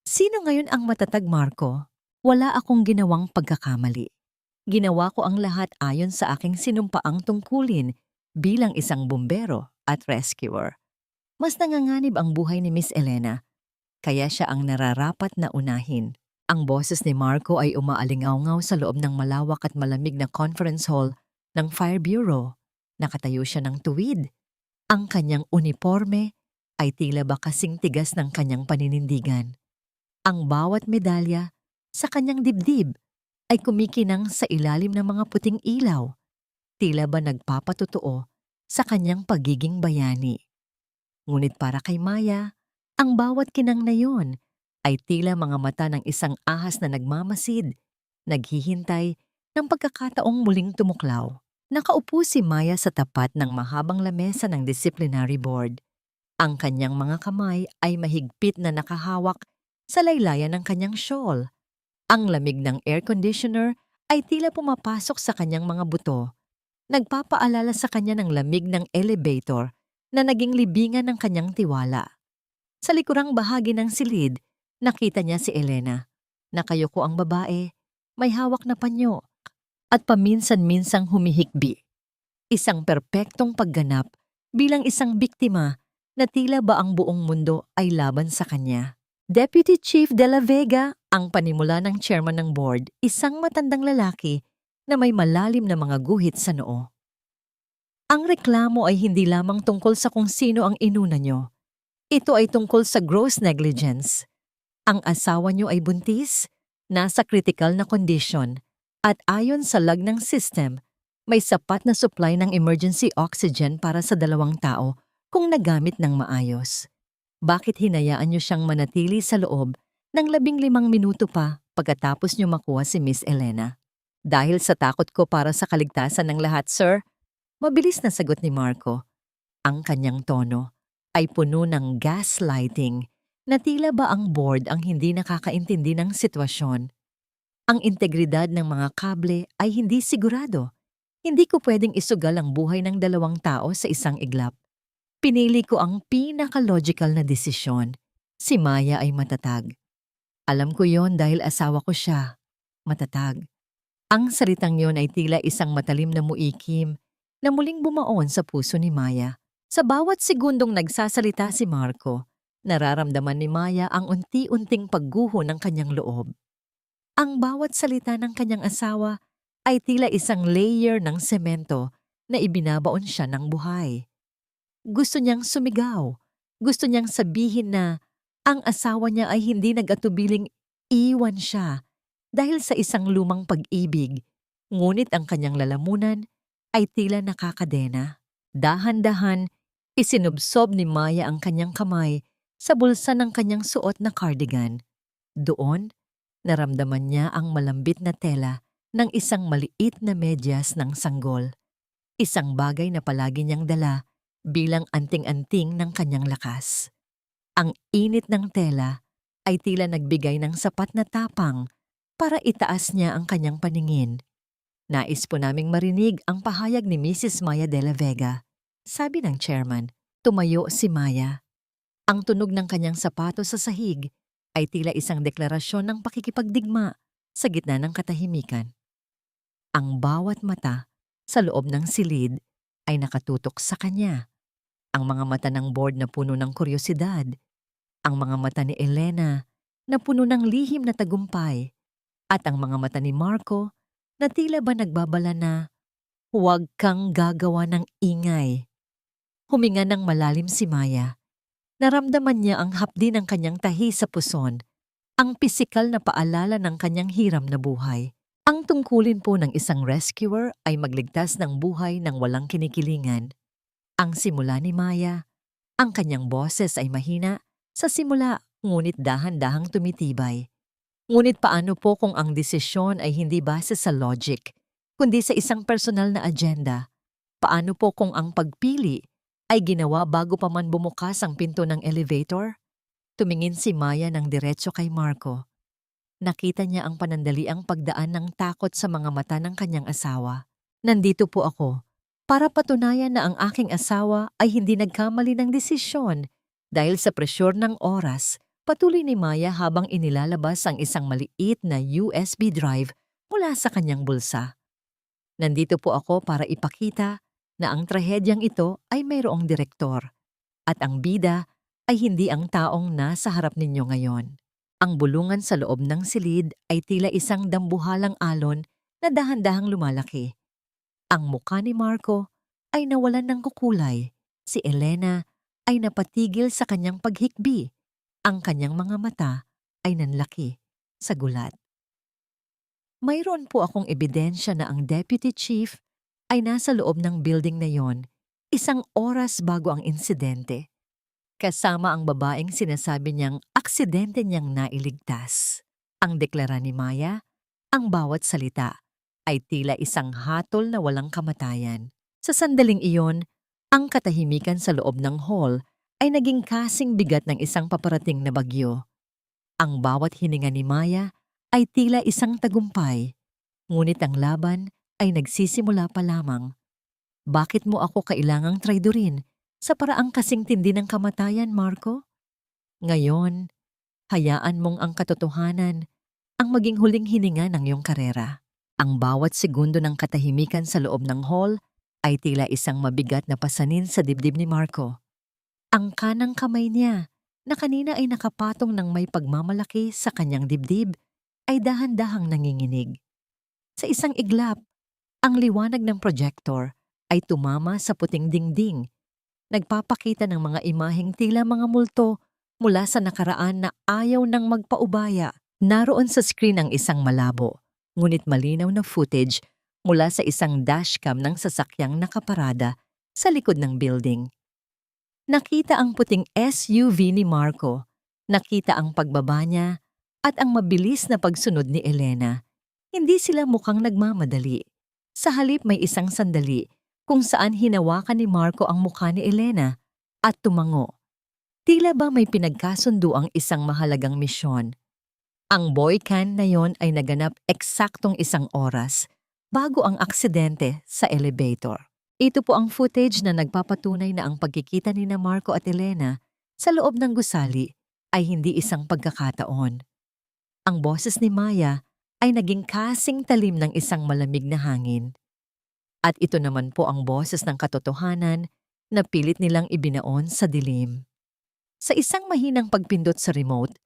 "Sino ngayon ang matatag, Marco? Wala akong ginawang pagkakamali. Ginawa ko ang lahat ayon sa aking sinumpaang tungkulin bilang isang bumbero at rescuer. Mas nanganganib ang buhay ni Miss Elena, kaya siya ang nararapat na unahin." Ang boses ni Marco ay umaalingaw-ngaw sa loob ng malawak at malamig na conference hall ng Fire Bureau. Nakatayo siya ng tuwid. Ang kanyang uniforme ay tila ba kasing tigas ng kanyang paninindigan. Ang bawat medalya sa kanyang dibdib ay kumikinang sa ilalim ng mga puting ilaw, tila ba nagpapatotoo sa kanyang pagiging bayani. Ngunit para kay Maya, ang bawat kinang na yon ay tila mga mata ng isang ahas na nagmamasid, naghihintay Nang pagkakataong muling tumuklaw, nakaupo si Maya sa tapat ng mahabang lamesa ng disciplinary board. Ang kanyang mga kamay ay mahigpit na nakahawak sa laylayan ng kanyang shawl. Ang lamig ng air conditioner ay tila pumapasok sa kanyang mga buto. Nagpapaalala sa kanya ng lamig ng elevator na naging libingan ng kanyang tiwala. Sa likurang bahagi ng silid, nakita niya si Elena. Nakayuko ang babae, may hawak na panyo, at paminsan-minsang humihikbi. Isang perpektong pagganap bilang isang biktima na tila ba ang buong mundo ay laban sa kanya. Deputy Chief De La Vega, ang panimula ng chairman ng board, isang matandang lalaki na may malalim na mga guhit sa noo. Ang reklamo ay hindi lamang tungkol sa kung sino ang inuna nyo. Ito ay tungkol sa gross negligence. Ang asawa nyo ay buntis, nasa critical na kondisyon, at ayon sa lag ng system, may sapat na supply ng emergency oxygen para sa 2 tao kung nagamit ng maayos. Bakit hinayaan nyo siyang manatili sa loob ng 15 minuto pa pagkatapos nyo makuha si Miss Elena? Dahil sa takot ko para sa kaligtasan ng lahat, sir. Mabilis na sagot ni Marco. Ang kanyang tono ay puno ng gaslighting na tila ba ang board ang hindi nakakaintindi ng sitwasyon. Ang integridad ng mga kable ay hindi sigurado. Hindi ko pwedeng isugal ang buhay ng 2 tao sa isang iglap. Pinili ko ang pinaka-logical na desisyon. Si Maya ay matatag. Alam ko yon dahil asawa ko siya. Matatag. Ang salitang yon ay tila isang matalim na muikim na muling bumaon sa puso ni Maya. Sa bawat segundong nagsasalita si Marco, nararamdaman ni Maya ang unti-unting pagguho ng kanyang loob. Ang bawat salita ng kanyang asawa ay tila isang layer ng semento na ibinabaon siya ng buhay. Gusto niyang sumigaw. Gusto niyang sabihin na ang asawa niya ay hindi nag-atubiling iwan siya dahil sa isang lumang pag-ibig, ngunit ang kanyang lalamunan ay tila nakakadena. Dahan-dahan, isinubsob ni Maya ang kanyang kamay sa bulsa ng kanyang suot na cardigan. Doon, naramdaman niya ang malambit na tela ng isang maliit na medyas ng sanggol. Isang bagay na palagi niyang dala bilang anting-anting ng kanyang lakas. Ang init ng tela ay tila nagbigay ng sapat na tapang para itaas niya ang kanyang paningin. Nais po naming marinig ang pahayag ni Mrs. Maya de la Vega. Sabi ng chairman, tumayo si Maya. Ang tunog ng kanyang sapatos sa sahig ay tila isang deklarasyon ng pakikipagdigma sa gitna ng katahimikan. Ang bawat mata sa loob ng silid ay nakatutok sa kanya. Ang mga mata ng board na puno ng kuryosidad, ang mga mata ni Elena na puno ng lihim na tagumpay, at ang mga mata ni Marco na tila ba nagbabala na, huwag kang gagawa ng ingay. Huminga ng malalim si Maya. Naramdaman niya ang hapdi ng kanyang tahi sa puson, ang pisikal na paalala ng kanyang hiram na buhay. Ang tungkulin po ng isang rescuer ay magligtas ng buhay ng walang kinikilingan. Ang simula ni Maya, ang kanyang boses ay mahina sa simula ngunit dahan-dahang tumitibay. Ngunit paano po kung ang desisyon ay hindi base sa logic, kundi sa isang personal na agenda? Paano po kung ang pagpili ay ginawa bago pa man bumukas ang pinto ng elevator? Tumingin si Maya ng diretso kay Marco. Nakita niya ang panandaliang pagdaan ng takot sa mga mata ng kanyang asawa. Nandito po ako para patunayan na ang aking asawa ay hindi nagkamali ng desisyon dahil sa presyor ng oras. Patuloy ni Maya habang inilalabas ang isang maliit na USB drive mula sa kanyang bulsa. Nandito po ako para ipakita na ang trahedyang ito ay mayroong direktor at ang bida ay hindi ang taong nasa harap ninyo ngayon. Ang bulungan sa loob ng silid ay tila isang dambuhalang alon na dahan-dahang lumalaki. Ang mukha ni Marco ay nawalan ng kukulay. Si Elena ay napatigil sa kanyang paghikbi. Ang kanyang mga mata ay nanlaki sa gulat. Mayroon po akong ebidensya na ang deputy chief ay nasa loob ng building na yon 1 oras bago ang insidente. Kasama ang babaeng sinasabi niyang aksidente niyang nailigtas. Ang deklara ni Maya, ang bawat salita ay tila isang hatol na walang kamatayan. Sa sandaling iyon, ang katahimikan sa loob ng hall ay naging kasing bigat ng isang paparating na bagyo. Ang bawat hininga ni Maya ay tila isang tagumpay, ngunit ang laban ay nagsisimula pa lamang. Bakit mo ako kailangang traidorin sa paraang kasing tindi ng kamatayan, Marco? Ngayon, hayaan mong ang katotohanan ang maging huling hininga ng iyong karera. Ang bawat segundo ng katahimikan sa loob ng hall ay tila isang mabigat na pasanin sa dibdib ni Marco. Ang kanang kamay niya, na kanina ay nakapatong ng may pagmamalaki sa kanyang dibdib, ay dahan-dahang nanginginig. Sa isang iglap, ang liwanag ng projector ay tumama sa puting dingding, nagpapakita ng mga imaheng tila mga multo mula sa nakaraan na ayaw nang magpaubaya. Naroon sa screen ang isang malabo, ngunit malinaw na footage mula sa isang dashcam ng sasakyang nakaparada sa likod ng building. Nakita ang puting SUV ni Marco, nakita ang pagbaba niya at ang mabilis na pagsunod ni Elena. Hindi sila mukhang nagmamadali. Sa halip may isang sandali kung saan hinawakan ni Marco ang mukha ni Elena at tumango. Tila ba may pinagkasundo ang isang mahalagang misyon. Ang boycan na yon ay naganap eksaktong 1 oras bago ang aksidente sa elevator. Ito po ang footage na nagpapatunay na ang pagkikita ni Marco at Elena sa loob ng gusali ay hindi isang pagkakataon. Ang boses ni Maya ay naging kasing talim ng isang malamig na hangin. At ito naman po ang boses ng katotohanan na pilit nilang ibinaon sa dilim. Sa isang mahinang pagpindot sa remote,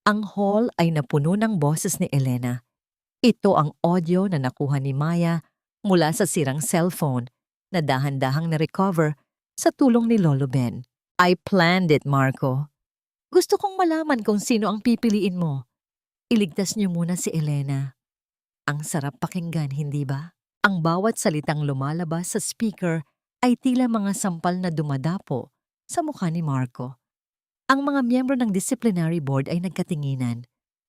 ang hall ay napuno ng boses ni Elena. Ito ang audio na nakuha ni Maya mula sa sirang cellphone na dahan-dahang na-recover sa tulong ni Lolo Ben. I planned it, Marco. Gusto kong malaman kung sino ang pipiliin mo. Iligtas niyo muna si Elena. Ang sarap pakinggan, hindi ba? Ang bawat salitang lumalabas sa speaker ay tila mga sampal na dumadapo sa mukha ni Marco. Ang mga miyembro ng disciplinary board ay nagkatinginan.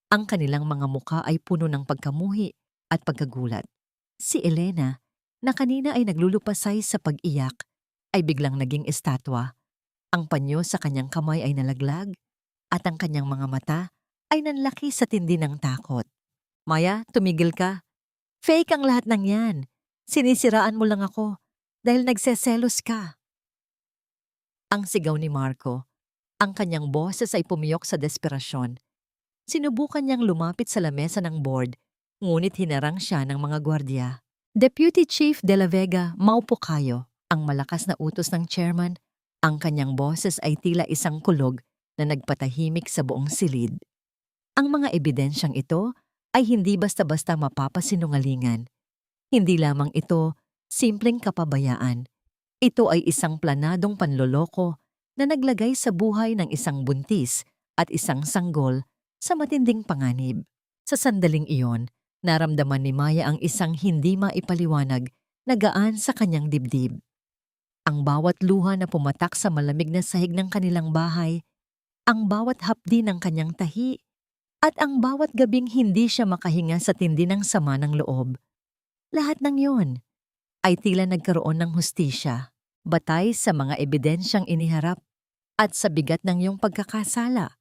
Ang kanilang mga mukha ay puno ng pagkamuhi at pagkagulat. Si Elena, na kanina ay naglulupasay sa pag-iyak, ay biglang naging estatwa. Ang panyo sa kanyang kamay ay nalaglag at ang kanyang mga mata ay nanlaki sa tindi ng takot. Maya, tumigil ka. Fake ang lahat ng yan. Sinisiraan mo lang ako dahil nagseselos ka. Ang sigaw ni Marco. Ang kanyang boses ay pumiyok sa desperasyon. Sinubukan niyang lumapit sa lamesa ng board, ngunit hinarang siya ng mga gwardya. Deputy Chief De La Vega, maupo kayo. Ang malakas na utos ng chairman, ang kanyang boses ay tila isang kulog na nagpatahimik sa buong silid. Ang mga ebidensyang ito ay hindi basta-basta mapapasinungalingan. Hindi lamang ito simpleng kapabayaan. Ito ay isang planadong panloloko na naglagay sa buhay ng isang buntis at isang sanggol sa matinding panganib. Sa sandaling iyon, naramdaman ni Maya ang isang hindi maipaliwanag na gaan sa kanyang dibdib. Ang bawat luha na pumatak sa malamig na sahig ng kanilang bahay, ang bawat hapdi ng kanyang tahi, at ang bawat gabing hindi siya makahinga sa tindi ng sama ng loob. Lahat ng yon ay tila nagkaroon ng hustisya, batay sa mga ebidensyang iniharap at sa bigat ng iyong pagkakasala.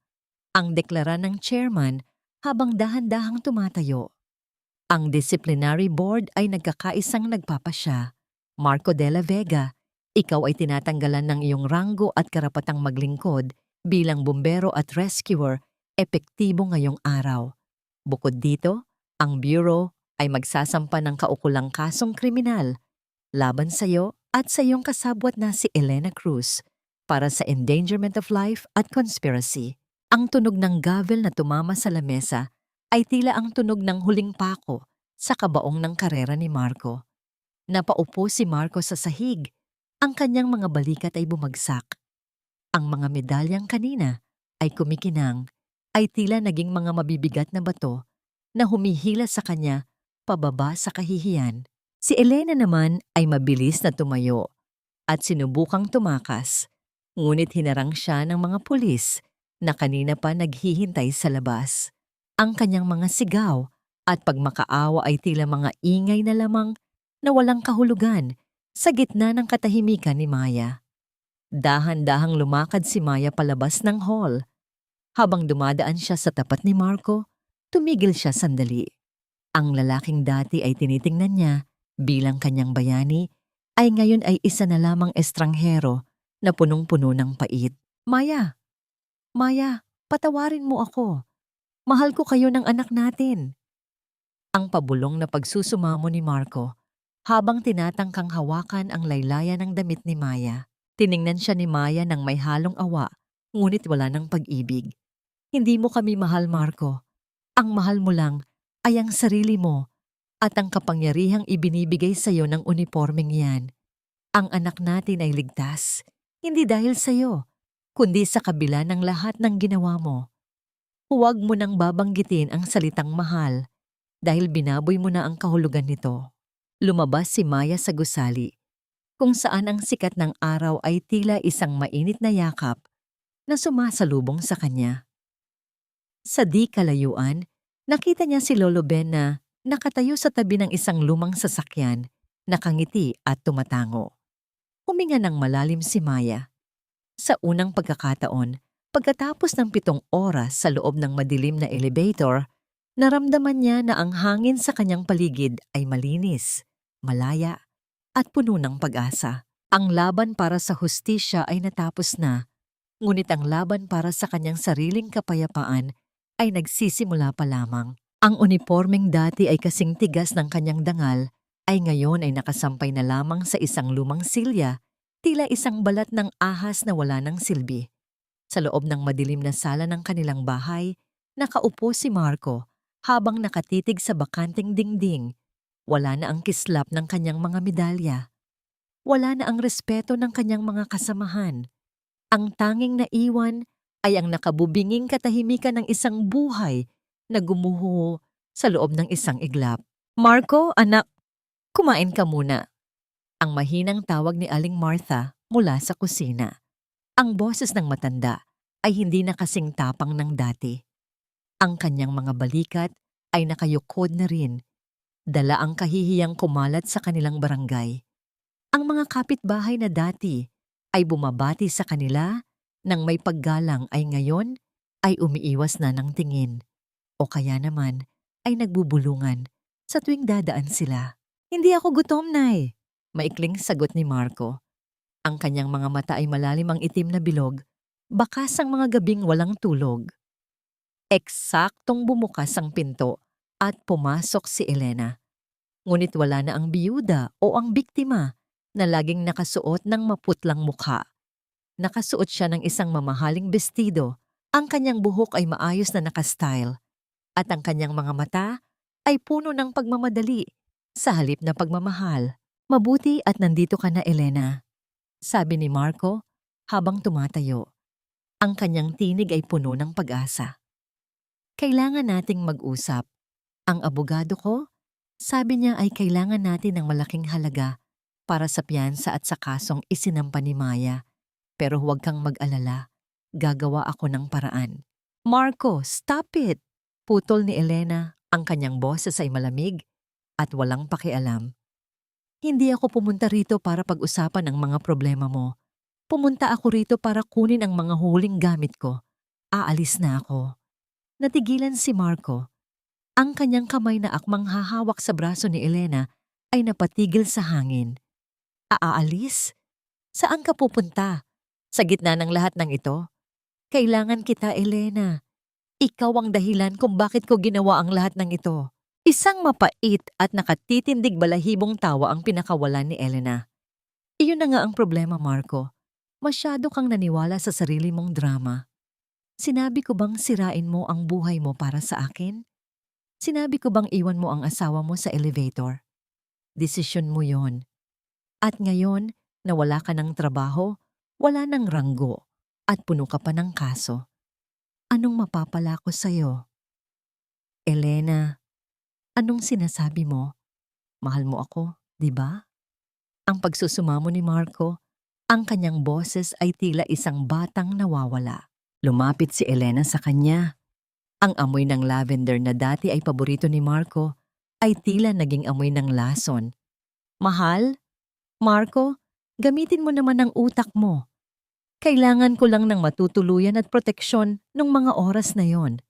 Ang deklara ng chairman habang dahan-dahang tumatayo. Ang disciplinary board ay nagkakaisang nagpapasya. Marco De La Vega, ikaw ay tinatanggalan ng iyong ranggo at karapatang maglingkod bilang bumbero at rescuer, epektibo ngayong araw. Bukod dito, ang bureau ay magsasampa ng kaukulang kasong kriminal laban sa iyo at sa iyong kasabwat na si Elena Cruz para sa endangerment of life at conspiracy. Ang tunog ng gavel na tumama sa lamesa ay tila ang tunog ng huling pako sa kabaong ng karera ni Marco. Napaupo si Marco sa sahig. Ang kanyang mga balikat ay bumagsak. Ang mga medalyang kanina ay kumikinang, ay tila naging mga mabibigat na bato na humihila sa kanya pababa sa kahihiyan. Si Elena naman ay mabilis na tumayo at sinubukang tumakas, ngunit hinarang siya ng mga pulis na kanina pa naghihintay sa labas. Ang kanyang mga sigaw At pag makaawa ay tila mga ingay na lamang na walang kahulugan sa gitna ng katahimikan ni Maya. Dahan-dahang lumakad si Maya palabas ng hall. Habang dumadaan siya sa tapat ni Marco, tumigil siya sandali. Ang lalaking dati ay tinitingnan niya bilang kanyang bayani ay ngayon ay isa na lamang estranghero na punong-puno ng pait. Maya, Maya, patawarin mo ako. Mahal ko kayo ng anak natin. Ang pabulong na pagsusumamo ni Marco habang tinatangkang hawakan ang laylayan ng damit ni Maya. Tiningnan siya ni Maya ng may halong awa, ngunit wala ng pag-ibig. Hindi mo kami mahal, Marco. Ang mahal mo lang ay ang sarili mo at ang kapangyarihang ibinibigay sa iyo ng unipormeng yan. Ang anak natin ay ligtas, hindi dahil sa iyo, kundi sa kabila ng lahat ng ginawa mo. Huwag mo nang babanggitin ang salitang mahal dahil binaboy mo na ang kahulugan nito. Lumabas si Maya sa gusali, kung saan ang sikat ng araw ay tila isang mainit na yakap na sumasalubong sa kanya. Sa di kalayuan, nakita niya si Lolo Ben na nakatayo sa tabi ng isang lumang sasakyan, nakangiti at tumatango. Huminga ng malalim si Maya. Sa unang pagkakataon, pagkatapos ng 7 oras sa loob ng madilim na elevator, naramdaman niya na ang hangin sa kanyang paligid ay malinis, malaya, at puno ng pag-asa. Ang laban para sa hustisya ay natapos na, ngunit ang laban para sa kanyang sariling kapayapaan ay nagsisimula pa lamang. Ang unipormeng dati ay kasing tigas ng kanyang dangal ay ngayon ay nakasampay na lamang sa isang lumang silya, tila isang balat ng ahas na wala ng silbi. Sa loob ng madilim na sala ng kanilang bahay, nakaupo si Marco habang nakatitig sa bakanteng dingding. Wala na ang kislap ng kanyang mga medalya. Wala na ang respeto ng kanyang mga kasamahan. Ang tanging naiwan ay ang nakabubinging katahimikan ng isang buhay na gumuho sa loob ng isang iglap. Marco, anak, kumain ka muna. Ang mahinang tawag ni Aling Martha mula sa kusina. Ang boses ng matanda ay hindi na kasing tapang ng dati. Ang kanyang mga balikat ay nakayukod na rin. Dala ang kahihiyang kumalat sa kanilang barangay. Ang mga kapitbahay na dati ay bumabati sa kanila nang may paggalang ay ngayon ay umiiwas na ng tingin. O kaya naman ay nagbubulungan sa tuwing dadaan sila. Hindi ako gutom, Nay. Maikling sagot ni Marco. Ang kanyang mga mata ay malalim ang itim na bilog, bakas ang mga gabing walang tulog. Eksaktong bumukas ang pinto at pumasok si Elena. Ngunit wala na ang biyuda o ang biktima na laging nakasuot ng maputlang mukha. Nakasuot siya ng isang mamahaling bestido, ang kanyang buhok ay maayos na nakastyle, at ang kanyang mga mata ay puno ng pagmamadali sa halip na pagmamahal. Mabuti at nandito ka na, Elena, sabi ni Marco habang tumatayo. Ang kanyang tinig ay puno ng pag-asa. Kailangan nating mag-usap. Ang abogado ko, sabi niya ay kailangan natin ng malaking halaga para sa piyansa at sa kasong isinampa ni Maya. Pero huwag kang mag-alala, gagawa ako ng paraan. Marco, stop it! Putol ni Elena, ang kanyang boses ay malamig at walang pakialam. Hindi ako pumunta rito para pag-usapan ang mga problema mo. Pumunta ako rito para kunin ang mga huling gamit ko. Aalis na ako. Natigilan si Marco. Ang kanyang kamay na akmang hahawak sa braso ni Elena ay napatigil sa hangin. Aalis? Saan ka pupunta? Sa gitna ng lahat ng ito? Kailangan kita, Elena. Ikaw ang dahilan kung bakit ko ginawa ang lahat ng ito. Isang mapait at nakatitindig balahibong tawa ang pinakawalan ni Elena. Iyon na nga ang problema, Marco. Masyado kang naniwala sa sarili mong drama. Sinabi ko bang sirain mo ang buhay mo para sa akin? Sinabi ko bang iwan mo ang asawa mo sa elevator? Desisyon mo yon. At ngayon, na wala ka ng trabaho, wala ng ranggo, at puno ka pa ng kaso. Anong mapapala ko sa'yo? Elena, anong sinasabi mo? Mahal mo ako, di ba? Ang pagsusumamo ni Marco, ang kanyang boses ay tila isang batang nawawala. Lumapit si Elena sa kanya. Ang amoy ng lavender na dati ay paborito ni Marco ay tila naging amoy ng lason. Mahal? Marco, gamitin mo naman ang utak mo. Kailangan ko lang ng matutuluyan at proteksyon nung mga oras na yon.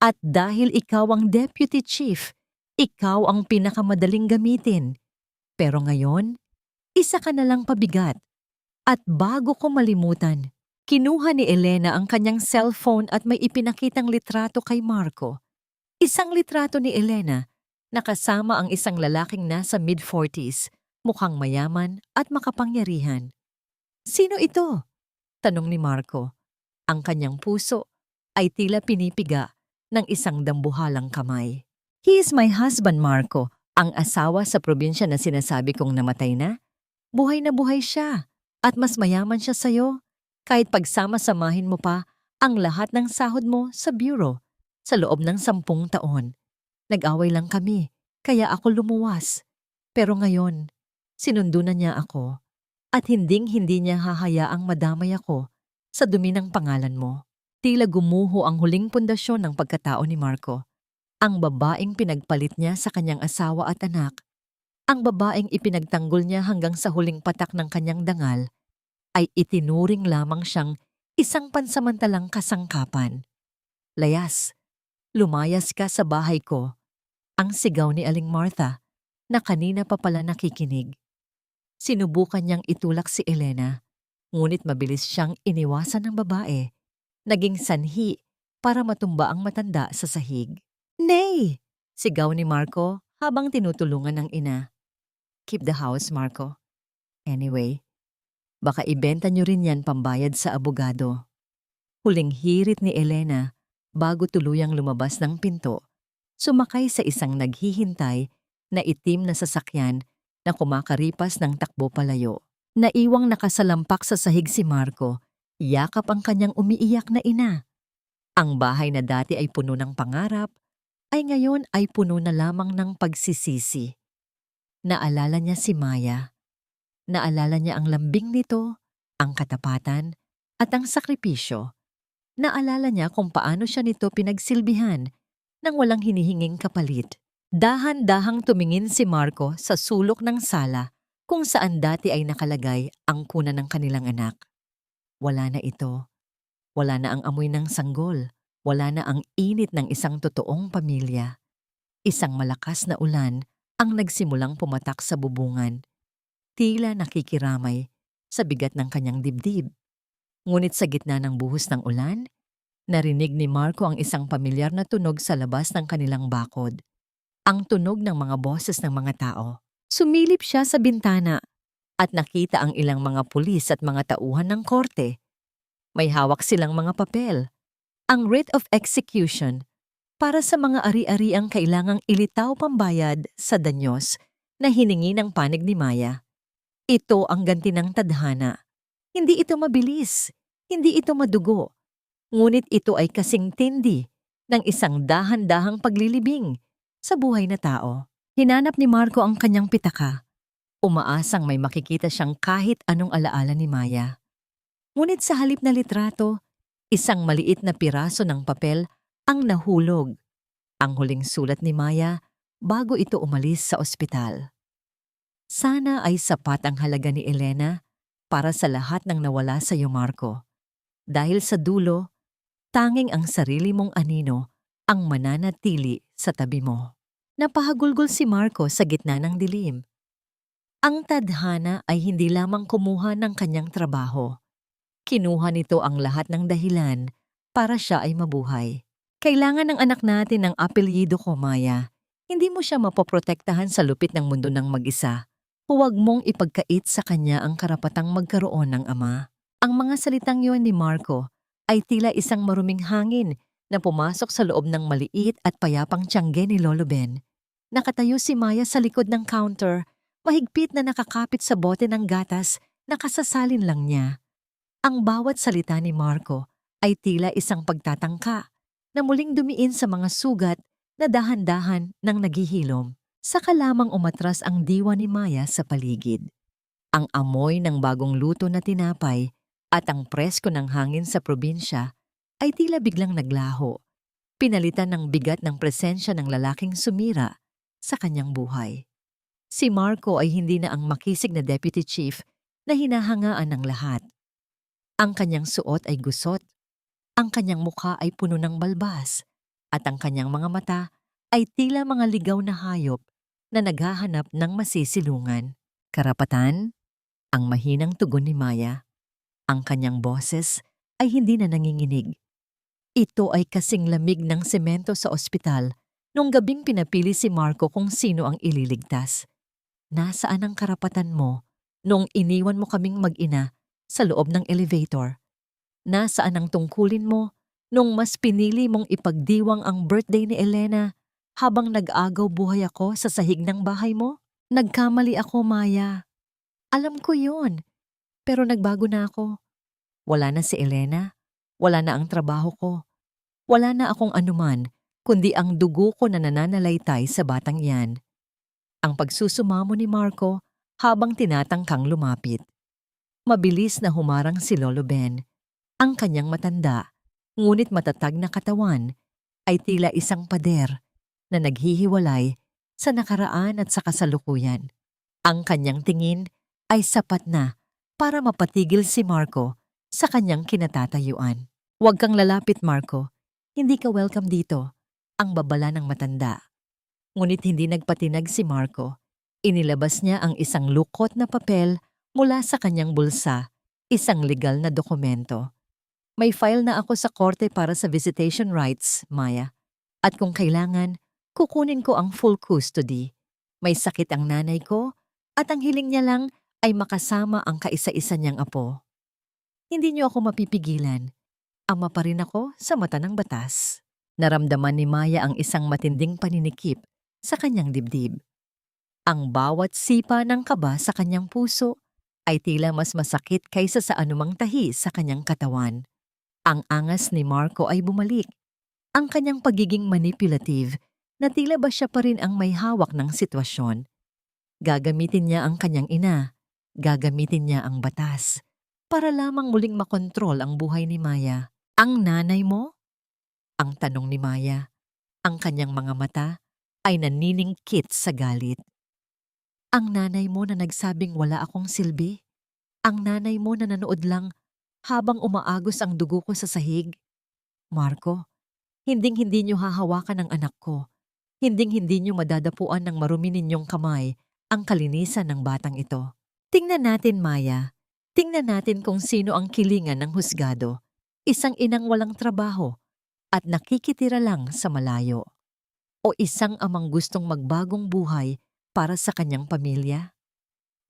At dahil ikaw ang deputy chief, ikaw ang pinakamadaling gamitin. Pero ngayon, isa ka na lang pabigat. At bago ko malimutan, kinuha ni Elena ang kanyang cellphone at may ipinakitang litrato kay Marco. Isang litrato ni Elena na kasama ang isang lalaking nasa mid-40s, mukhang mayaman at makapangyarihan. Sino ito? Tanong ni Marco. Ang kanyang puso ay tila pinipiga ng isang dambuhalang kamay. He is my husband, Marco, ang asawa sa probinsya na sinasabi kong namatay na. Buhay na buhay siya at mas mayaman siya sa'yo. Kahit pagsama-samahin mo pa ang lahat ng sahod mo sa bureau sa loob ng 10 taon. Nag-away lang kami, kaya ako lumuwas. Pero ngayon, sinundo na niya ako at hinding-hindi niya hahayaang madamay ako sa dumi ng pangalan mo. Tila gumuho ang huling pundasyon ng pagkatao ni Marco. Ang babaeng pinagpalit niya sa kanyang asawa at anak, ang babaeng ipinagtanggol niya hanggang sa huling patak ng kanyang dangal, ay itinuring lamang siyang isang pansamantalang kasangkapan. Layas, lumayas ka sa bahay ko, ang sigaw ni Aling Martha na kanina pa pala nakikinig. Sinubukan niyang itulak si Elena, ngunit mabilis siyang iniwasan ng babae, naging sanhi para matumba ang matanda sa sahig. Nay! Sigaw ni Marco habang tinutulungan ng ina. Keep the house, Marco. Anyway, baka ibenta niyo rin yan pambayad sa abogado. Huling hirit ni Elena bago tuluyang lumabas ng pinto, sumakay sa isang naghihintay na itim na sasakyan na kumakaripas ng takbo palayo. Naiwang nakasalampak sa sahig si Marco, yakap ang kanyang umiiyak na ina. Ang bahay na dati ay puno ng pangarap, ay ngayon ay puno na lamang ng pagsisisi. Naalala niya si Maya. Naalala niya ang lambing nito, ang katapatan, at ang sakripisyo. Naalala niya kung paano siya nito pinagsilbihan nang walang hinihinging kapalit. Dahan-dahang tumingin si Marco sa sulok ng sala kung saan dati ay nakalagay ang kuna ng kanilang anak. Wala na ito. Wala na ang amoy ng sanggol. Wala na ang init ng isang totoong pamilya. Isang malakas na ulan ang nagsimulang pumatak sa bubungan. Tila nakikiramay sa bigat ng kanyang dibdib. Ngunit sa gitna ng buhos ng ulan, narinig ni Marco ang isang pamilyar na tunog sa labas ng kanilang bakod. Ang tunog ng mga boses ng mga tao. Sumilip siya sa bintana at nakita ang ilang mga pulis at mga tauhan ng korte. May hawak silang mga papel. Ang writ of execution para sa mga ari-ariang kailangang ilitaw pambayad sa danyos na hiningi ng panig ni Maya. Ito ang ganti ng tadhana. Hindi ito mabilis, hindi ito madugo, ngunit ito ay kasing tindi ng isang dahan-dahang paglilibing sa buhay na tao. Hinanap ni Marco ang kanyang pitaka. Umaasang may makikita siyang kahit anong alaala ni Maya. Ngunit sa halip na litrato, isang maliit na piraso ng papel ang nahulog. Ang huling sulat ni Maya bago ito umalis sa ospital. Sana ay sapat ang halaga ni Elena para sa lahat ng nawala sa iyo, Marco. Dahil sa dulo, tanging ang sarili mong anino ang mananatili sa tabi mo. Napahagulgol si Marco sa gitna ng dilim. Ang tadhana ay hindi lamang kumuha ng kanyang trabaho. Kinuha nito ang lahat ng dahilan para siya ay mabuhay. Kailangan ng anak natin ng apelyido ko, Maya. Hindi mo siya mapoprotektahan sa lupit ng mundo ng mag-isa. Huwag mong ipagkait sa kanya ang karapatang magkaroon ng ama. Ang mga salitang yun ni Marco ay tila isang maruming hangin na pumasok sa loob ng maliit at payapang tiyangge ni Lolo Ben. Nakatayo si Maya sa likod ng counter, mahigpit na nakakapit sa bote ng gatas na kasasalin lang niya. Ang bawat salita ni Marco ay tila isang pagtatangka na muling dumiin sa mga sugat na dahan-dahan nang naghihilom. Saka lamang umatras ang diwa ni Maya sa paligid. Ang amoy ng bagong luto na tinapay at ang presko ng hangin sa probinsya ay tila biglang naglaho. pinalitan ng bigat ng presensya ng lalaking sumira sa kanyang buhay. Si Marco ay hindi na ang makisig na deputy chief na hinahangaan ng lahat. Ang kanyang suot ay gusot, ang kanyang mukha ay puno ng balbas, at ang kanyang mga mata ay tila mga ligaw na hayop na naghahanap ng masisilungan. Karapatan, ang mahinang tugon ni Maya. Ang kanyang boses ay hindi na nanginginig. Ito ay kasing lamig ng semento sa ospital nung gabing pinapili si Marco kung sino ang ililigtas. Nasaan ang karapatan mo nung iniwan mo kaming mag-ina sa loob ng elevator? Nasaan ang tungkulin mo nung mas pinili mong ipagdiwang ang birthday ni Elena habang nag-agaw buhay ako sa sahig ng bahay mo? Nagkamali ako, Maya. Alam ko yun, pero nagbago na ako. Wala na si Elena, wala na ang trabaho ko, wala na akong anuman kundi ang dugo ko na nananalaytay sa batang yan. Ang pagsusumamo ni Marco habang tinatangkang lumapit. Mabilis na humarang si Lolo Ben. Ang kanyang matanda, ngunit matatag na katawan, ay tila isang pader na naghihiwalay sa nakaraan at sa kasalukuyan. Ang kanyang tingin ay sapat na para mapatigil si Marco sa kanyang kinatatayuan. Huwag kang lalapit, Marco. Hindi ka welcome dito. Ang babala ng matanda. Ngunit hindi nagpatinag si Marco. Inilabas niya ang isang lukot na papel mula sa kanyang bulsa, isang legal na dokumento. May file na ako sa korte para sa visitation rights, Maya. At kung kailangan, kukunin ko ang full custody. May sakit ang nanay ko at ang hiling niya lang ay makasama ang kaisa-isa niyang apo. Hindi niyo ako mapipigilan. Ama pa rin ako sa mata ng batas. Naramdaman ni Maya ang isang matinding paninikip sa kanyang dibdib. Ang bawat sipa ng kaba sa kanyang puso ay tila mas masakit kaysa sa anumang tahi sa kanyang katawan. Ang angas ni Marco ay bumalik. Ang kanyang pagiging manipulative na tila ba siya pa rin ang may hawak ng sitwasyon. Gagamitin niya ang kanyang ina. Gagamitin niya ang batas para lamang muling makontrol ang buhay ni Maya. Ang nanay mo? Ang tanong ni Maya. Ang kanyang mga mata ay naniningkit sa galit. Ang nanay mo na nagsabing wala akong silbi? Ang nanay mo na nanood lang habang umaagos ang dugo ko sa sahig? Marco, hinding-hindi niyo hahawakan ang anak ko. Hinding-hindi niyo madadapuan ng marumi ninyong kamay ang kalinisan ng batang ito. Tingnan natin, Maya. Tingnan natin kung sino ang kilingan ng husgado. Isang inang walang trabaho at nakikitira lang sa malayo. O isang amang gustong magbagong buhay para sa kanyang pamilya?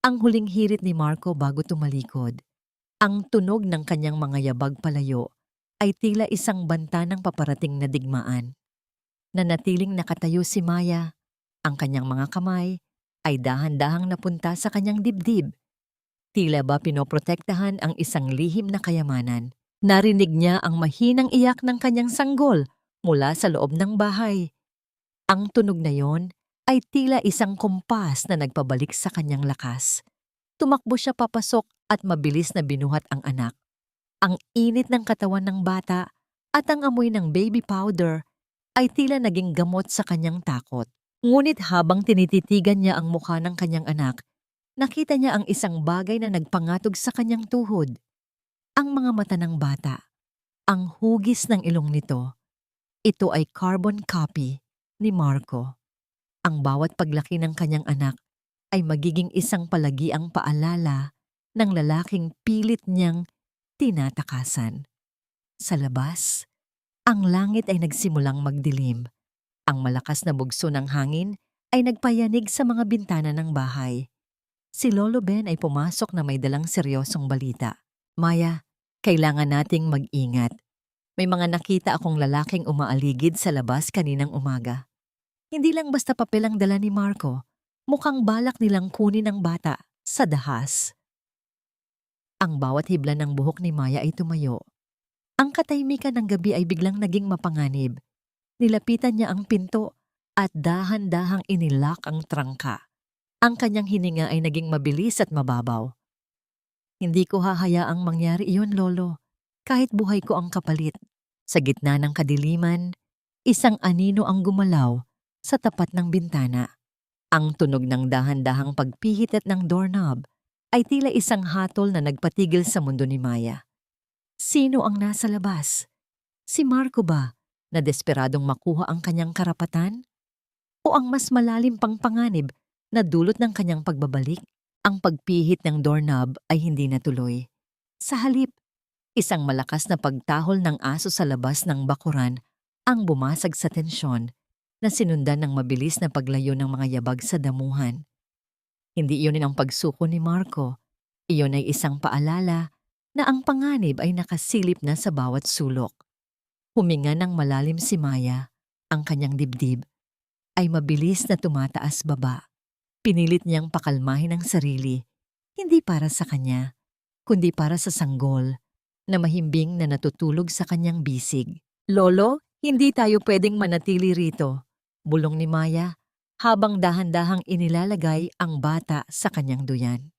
Ang huling hirit ni Marco bago tumalikod. Ang tunog ng kanyang mga yabag palayo ay tila isang banta ng paparating na digmaan. Nanatiling nakatayo si Maya. Ang kanyang mga kamay ay dahan-dahang napunta sa kanyang dibdib. Tila ba pinoprotektahan ang isang lihim na kayamanan. Narinig niya ang mahinang iyak ng kanyang sanggol mula sa loob ng bahay. Ang tunog na yon ay tila isang kumpas na nagpabalik sa kanyang lakas. Tumakbo siya papasok at mabilis na binuhat ang anak. Ang init ng katawan ng bata at ang amoy ng baby powder ay tila naging gamot sa kanyang takot. Ngunit habang tinititigan niya ang mukha ng kanyang anak, nakita niya ang isang bagay na nagpangatog sa kanyang tuhod. Ang mga mata ng bata, ang hugis ng ilong nito. Ito ay carbon copy ni Marco. Ang bawat paglaki ng kanyang anak ay magiging isang palagiang paalala ng lalaking pilit niyang tinatakasan. Sa labas, ang langit ay nagsimulang magdilim. Ang malakas na bugso ng hangin ay nagpayanig sa mga bintana ng bahay. Si Lolo Ben ay pumasok na may dalang seryosong balita. Maya, kailangan nating mag-ingat. May mga nakita akong lalaking umaaligid sa labas kaninang umaga. Hindi lang basta papel ang dala ni Marco, mukhang balak nilang kunin ang bata sa dahas. Ang bawat hibla ng buhok ni Maya ay tumayo. Ang katahimikan ng gabi ay biglang naging mapanganib. Nilapitan niya ang pinto at dahan-dahang inilak ang trangka. Ang kanyang hininga ay naging mabilis at mababaw. Hindi ko hahayaang mangyari iyon, Lolo, kahit buhay ko ang kapalit. Sa gitna ng kadiliman, Isang anino ang gumalaw sa tapat ng bintana. Ang tunog ng dahan-dahang pagpihit at ng doorknob ay tila isang hatol na nagpatigil sa mundo ni Maya. Sino ang nasa labas? Si Marco ba, na desperadong makuha ang kanyang karapatan? O ang mas malalim pang panganib na dulot ng kanyang pagbabalik? Ang pagpihit ng doorknob ay hindi natuloy. Sa halip, isang malakas na pagtahol ng aso sa labas ng bakuran ang bumasag sa tensyon na sinundan ng mabilis na paglayo ng mga yabag sa damuhan. Hindi iyon ang pagsuko ni Marco. Iyon ay isang paalala na ang panganib ay nakasilip na sa bawat sulok. Huminga ng malalim si Maya, ang kanyang dibdib ay mabilis na tumataas baba. Pinilit niyang pakalmahin ang sarili, hindi para sa kanya, kundi para sa sanggol na mahimbing na natutulog sa kanyang bisig. Lolo, hindi tayo pwedeng manatili rito, bulong ni Maya habang dahan-dahang inilalagay ang bata sa kanyang duyan.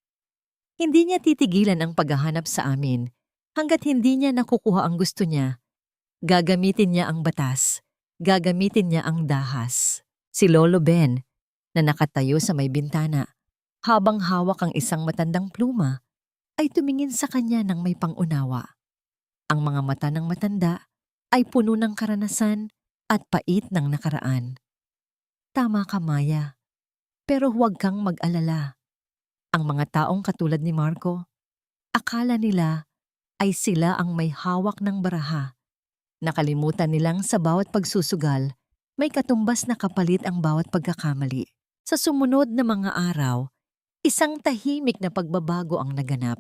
Hindi niya titigilan ang paghahanap sa amin hanggat hindi niya nakukuha ang gusto niya. Gagamitin niya ang batas, gagamitin niya ang dahas. Si Lolo Ben, na nakatayo sa may bintana, habang hawak ang isang matandang pluma, ay tumingin sa kanya ng may pangunawa. Ang mga mata ng matanda ay puno ng karanasan at pait ng nakaraan. Tama ka, Maya, pero huwag kang mag-alala. Ang mga taong katulad ni Marco, akala nila ay sila ang may hawak ng baraha. Nakalimutan nilang sa bawat pagsusugal, may katumbas na kapalit ang bawat pagkakamali. Sa sumunod na mga araw, isang tahimik na pagbabago ang naganap.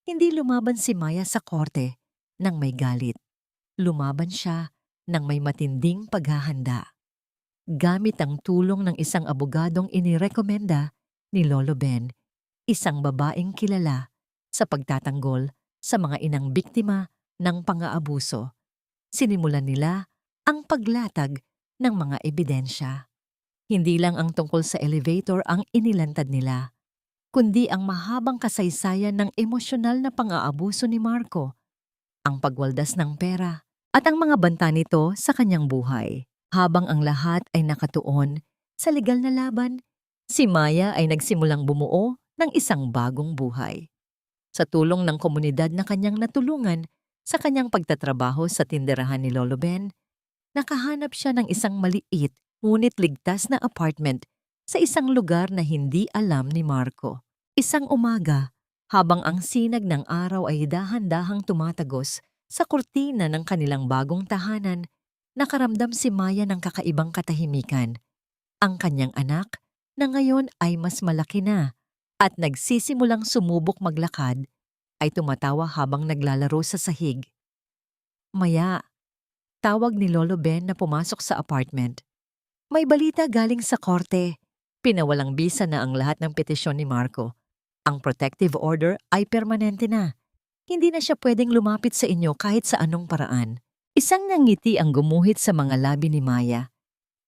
Hindi lumaban si Maya sa korte nang may galit. Lumaban siya nang may matinding paghahanda. Gamit ang tulong ng isang abogadong inirekomenda ni Lolo Ben, isang babaeng kilala sa pagtatanggol sa mga inang biktima ng pang-aabuso. Sinimulan nila ang paglatag ng mga ebidensya. Hindi lang ang tungkol sa elevator ang inilantad nila, kundi ang mahabang kasaysayan ng emosyonal na pang-aabuso ni Marco, ang pagwaldas ng pera, at ang mga banta nito sa kanyang buhay. Habang ang lahat ay nakatuon sa legal na laban, si Maya ay nagsimulang bumuo ng isang bagong buhay. Sa tulong ng komunidad na kanyang natulungan sa kanyang pagtatrabaho sa tinderahan ni Lolo Ben, nakahanap siya ng isang maliit ngunit ligtas na apartment sa isang lugar na hindi alam ni Marco. Isang umaga, habang ang sinag ng araw ay dahan-dahang tumatagos sa kurtina ng kanilang bagong tahanan, nakaramdam si Maya ng kakaibang katahimikan. Ang kanyang anak, na ngayon ay mas malaki na at nagsisimulang sumubok maglakad, ay tumatawa habang naglalaro sa sahig. Maya, tawag ni Lolo Ben na pumasok sa apartment. May balita galing sa korte. Pinawalang bisa na ang lahat ng petisyon ni Marco. Ang protective order ay permanente na. Hindi na siya pwedeng lumapit sa inyo kahit sa anong paraan. Isang ngiti ang gumuhit sa mga labi ni Maya.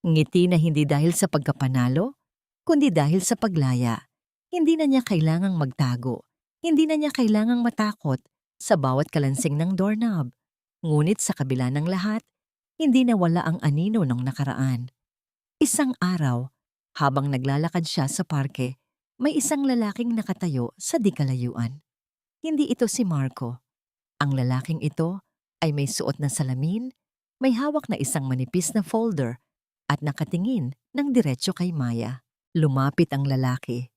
Ngiti na hindi dahil sa pagkapanalo, kundi dahil sa paglaya. Hindi na niya kailangang magtago. Hindi na niya kailangang matakot sa bawat kalansing ng doorknob. Ngunit sa kabila ng lahat, hindi nawala ang anino ng nakaraan. Isang araw, habang naglalakad siya sa parke, may isang lalaking nakatayo sa di kalayuan. Hindi ito si Marco. Ang lalaking ito ay may suot na salamin, may hawak na isang manipis na folder at nakatingin ng diretso kay Maya. Lumapit ang lalaki.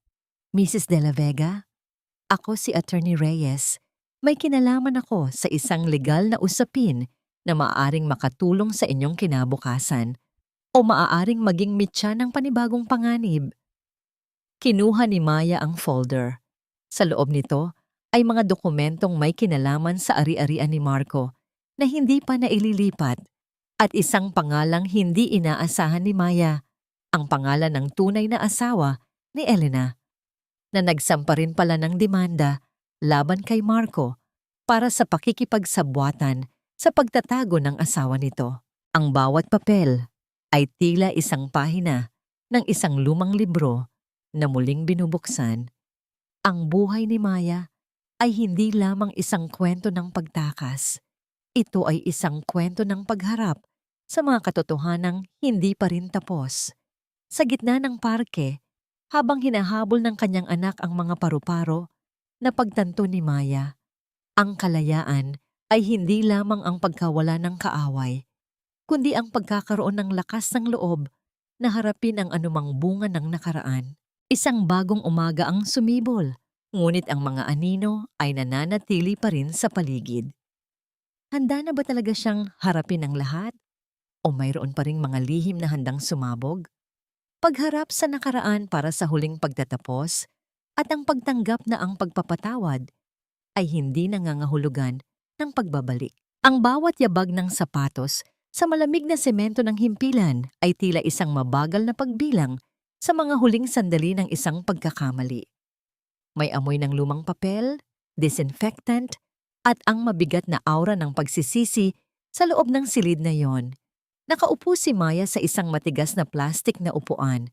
Mrs. De La Vega, ako si Attorney Reyes. May kinalaman ako sa isang legal na usapin na maaaring makatulong sa inyong kinabukasan o maaaring maging mitya ng panibagong panganib. Kinuha ni Maya ang folder. Sa loob nito ay mga dokumentong may kinalaman sa ari-arian ni Marco na hindi pa naililipat at isang pangalang hindi inaasahan ni Maya, ang pangalan ng tunay na asawa ni Elena, na nagsampa rin pala ng demanda laban kay Marco para sa pakikipagsabwatan sa pagtatago ng asawa nito. Ang bawat papel ay tila isang pahina ng isang lumang libro na muling binubuksan. Ang buhay ni Maya ay hindi lamang isang kwento ng pagtakas. Ito ay isang kwento ng pagharap sa mga katotohanang hindi pa rin tapos. Sa gitna ng parke, habang hinahabol ng kanyang anak ang mga paru-paro, napagtanto ni Maya, ang kalayaan ay hindi lamang ang pagkawala ng kaaway, kundi ang pagkakaroon ng lakas ng loob na harapin ang anumang bunga ng nakaraan. Isang bagong umaga ang sumibol, ngunit ang mga anino ay nananatili pa rin sa paligid. Handa na ba talaga siyang harapin ang lahat? O mayroon pa ring mga lihim na handang sumabog? Pagharap sa nakaraan para sa huling pagtatapos at ang pagtanggap na ang pagpapatawad ay hindi nangangahulugan ng pagbabalik. Ang bawat yabag ng sapatos sa malamig na semento ng himpilan ay tila isang mabagal na pagbilang sa mga huling sandali ng isang pagkakamali. May amoy ng lumang papel, disinfectant, at ang mabigat na aura ng pagsisisi sa loob ng silid na yon. Nakaupo si Maya sa isang matigas na plastik na upuan.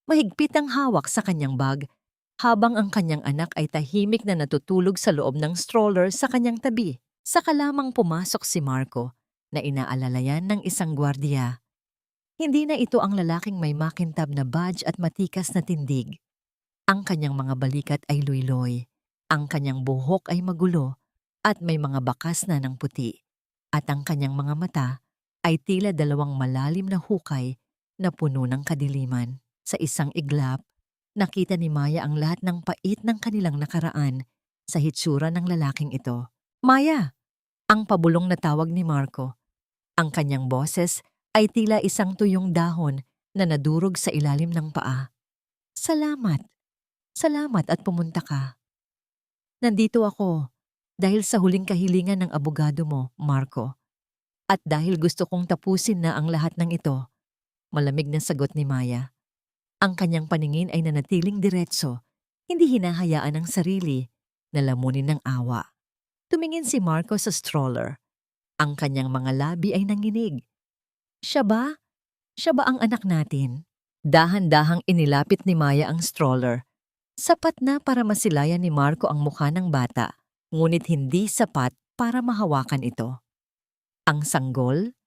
Mahigpit ang hawak sa kanyang bag habang ang kanyang anak ay tahimik na natutulog sa loob ng stroller sa kanyang tabi. Saka lamang pumasok si Marco na inaalalayan ng isang gwardiya. Hindi na ito ang lalaking may makintab na badge at matikas na tindig. Ang kanyang mga balikat ay luyloy, ang kanyang buhok ay magulo at may mga bakas na ng puti, at ang kanyang mga mata ay tila dalawang malalim na hukay na puno ng kadiliman. Sa isang iglap, nakita ni Maya ang lahat ng pait ng kanilang nakaraan sa hitsura ng lalaking ito. Maya! Ang pabulong na tawag ni Marco. Ang kanyang boses ay tila isang tuyong dahon na nadurog sa ilalim ng paa. Salamat! Salamat at pumunta ka. Nandito ako dahil sa huling kahilingan ng abogado mo, Marco. At dahil gusto kong tapusin na ang lahat ng ito, malamig na sagot ni Maya. Ang kanyang paningin ay nanatiling diretso, hindi hinahayaan ang sarili na lamunin ng awa. Tumingin si Marco sa stroller. Ang kanyang mga labi ay nanginig. Siya ba? Siya ba ang anak natin? Dahan-dahang inilapit ni Maya ang stroller. Sapat na para masilayan ni Marco ang mukha ng bata, ngunit hindi sapat para mahawakan ito. Ang sanggol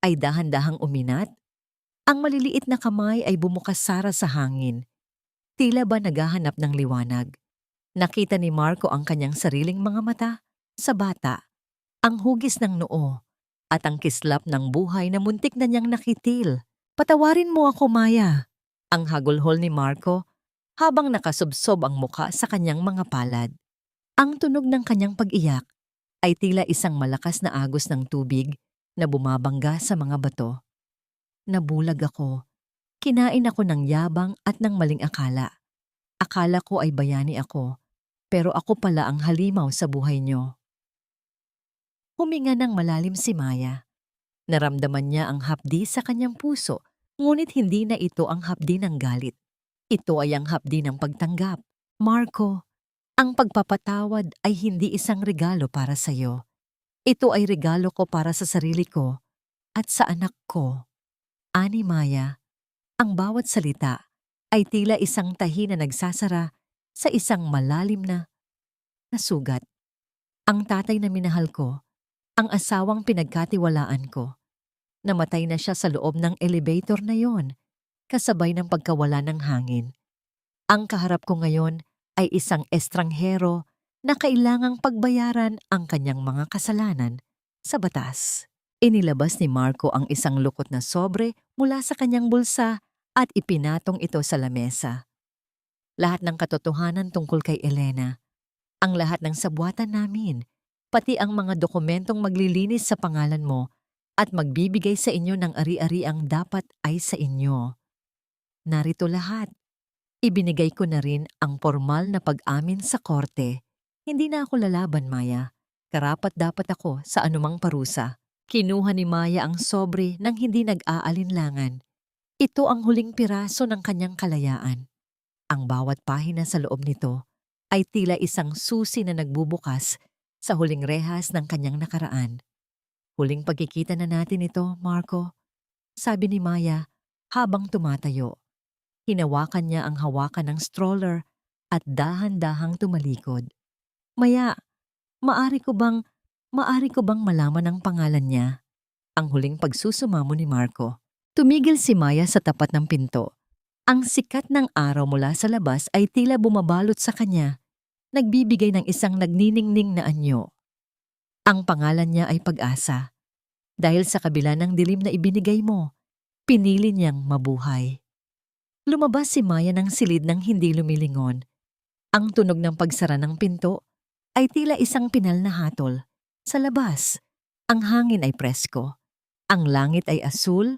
ay dahan-dahang uminat. Ang maliliit na kamay ay bumukas sara sa hangin. Tila ba naghahanap ng liwanag. Nakita ni Marco ang kanyang sariling mga mata sa bata, ang hugis ng noo, at ang kislap ng buhay na muntik na niyang nakitil. Patawarin mo ako, Maya. Ang hagulhol ni Marco habang nakasubsob ang muka sa kanyang mga palad. Ang tunog ng kanyang pag-iyak ay tila isang malakas na agos ng tubig na bumabangga sa mga bato. Nabulag ako. Kinain ako ng yabang at ng maling akala. Akala ko ay bayani ako, pero ako pala ang halimaw sa buhay niyo. Huminga ng malalim si Maya. Naramdaman niya ang hapdi sa kanyang puso, ngunit hindi na ito ang hapdi ng galit. Ito ay ang hapdi ng pagtanggap. Marco, ang pagpapatawad ay hindi isang regalo para sa iyo. Ito ay regalo ko para sa sarili ko at sa anak ko. Ani Maya, ang bawat salita ay tila isang tahi na nagsasara sa isang malalim na sugat. Ang tatay na minahal ko, ang asawang pinagkatiwalaan ko. Namatay na siya sa loob ng elevator na yon, kasabay ng pagkawala ng hangin. Ang kaharap ko ngayon ay isang estranghero na kailangang pagbayaran ang kanyang mga kasalanan sa batas. Inilabas ni Marco ang isang lukot na sobre mula sa kanyang bulsa at ipinatong ito sa lamesa. Lahat ng katotohanan tungkol kay Elena, ang lahat ng sabwatan namin, pati ang mga dokumentong maglilinis sa pangalan mo at magbibigay sa inyo ng ari-ariang dapat ay sa inyo. Narito lahat. Ibinigay ko na rin ang formal na pag-amin sa korte. Hindi na ako lalaban, Maya. Karapat-dapat ako sa anumang parusa. Kinuha ni Maya ang sobre nang hindi nag-aalinlangan. Ito ang huling piraso ng kanyang kalayaan. Ang bawat pahina sa loob nito ay tila isang susi na nagbubukas sa huling rehas ng kanyang nakaraan. Huling pagkikita na natin ito, Marco, sabi ni Maya habang tumatayo. Hinawakan niya ang hawakan ng stroller at dahan-dahang tumalikod. Maya, maari ko bang malaman ang pangalan niya? ang huling pagsusumamo ni Marco. Tumigil si Maya sa tapat ng pinto. Ang sikat ng araw mula sa labas ay tila bumabalot sa kanya, nagbibigay ng isang nagniningning na anyo. Ang pangalan niya ay Pag-asa. Dahil sa kabila ng dilim na ibinigay mo, pinili niyang mabuhay. Lumabas si Maya ng silid ng hindi lumilingon. Ang tunog ng pagsara ng pinto ay tila isang pinal na hatol. Sa labas, ang hangin ay presko, ang langit ay asul,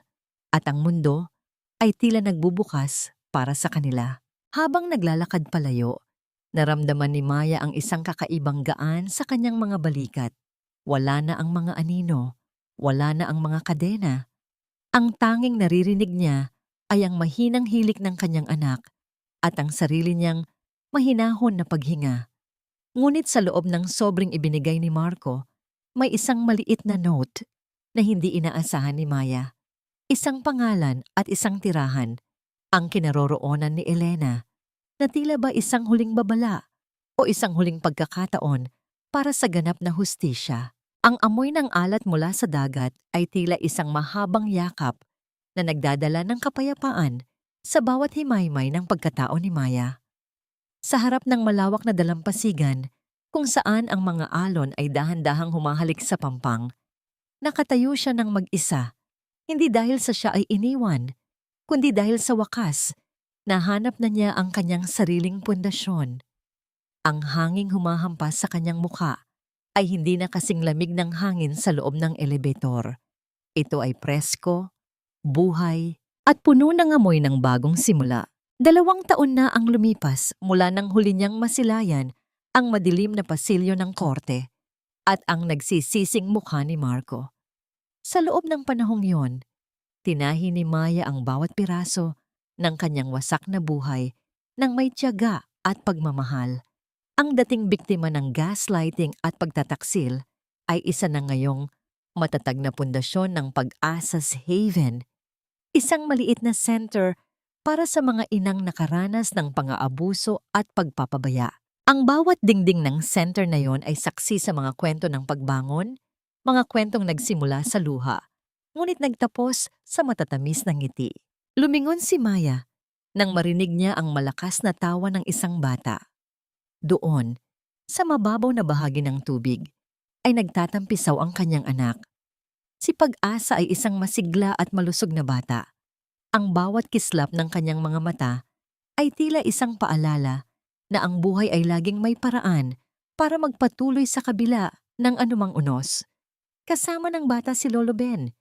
at ang mundo ay tila nagbubukas para sa kanila. Habang naglalakad palayo, naramdaman ni Maya ang isang kakaibang gaan sa kanyang mga balikat. Wala na ang mga anino, wala na ang mga kadena. Ang tanging naririnig niya ay ang mahinang hilik ng kanyang anak at ang sarili niyang mahinahon na paghinga. Ngunit sa loob ng sobrang ibinigay ni Marco, may isang maliit na note na hindi inaasahan ni Maya. Isang pangalan at isang tirahan, ang kinaroroonan ni Elena, na tila ba isang huling babala o isang huling pagkakataon para sa ganap na hustisya. Ang amoy ng alat mula sa dagat ay tila isang mahabang yakap na nagdadala ng kapayapaan sa bawat himaymay ng pagkatao ni Maya. Sa harap ng malawak na dalampasigan, kung saan ang mga alon ay dahan-dahang humahalik sa pampang, nakatayo siya ng mag-isa, hindi dahil sa siya ay iniwan, kundi dahil sa wakas, nahanap na niya ang kanyang sariling pundasyon. Ang hanging humahampas sa kanyang mukha ay hindi na kasing lamig ng hangin sa loob ng elevator. Ito ay presko, buhay, at puno ng amoy ng bagong simula. 2 taon na ang lumipas mula nang huli niyang masilayan ang madilim na pasilyo ng korte at ang nagsisising mukha ni Marco. Sa loob ng panahong yon, tinahi ni Maya ang bawat piraso ng kanyang wasak na buhay ng may tiyaga at pagmamahal. Ang dating biktima ng gaslighting at pagtataksil ay isa na ngayong matatag na pundasyon ng Pag-asa's Haven, isang maliit na center para sa mga inang nakaranas ng pang-aabuso at pagpapabaya. Ang bawat dingding ng center na yon ay saksi sa mga kwento ng pagbangon, mga kwentong nagsimula sa luha, ngunit nagtapos sa matatamis na ngiti. Lumingon si Maya nang marinig niya ang malakas na tawa ng isang bata. Doon, sa mababaw na bahagi ng tubig, ay nagtatampisaw ang kanyang anak. Si Pag-asa ay isang masigla at malusog na bata. Ang bawat kislap ng kanyang mga mata ay tila isang paalala na ang buhay ay laging may paraan para magpatuloy sa kabila ng anumang unos. Kasama ng bata si Lolo Ben,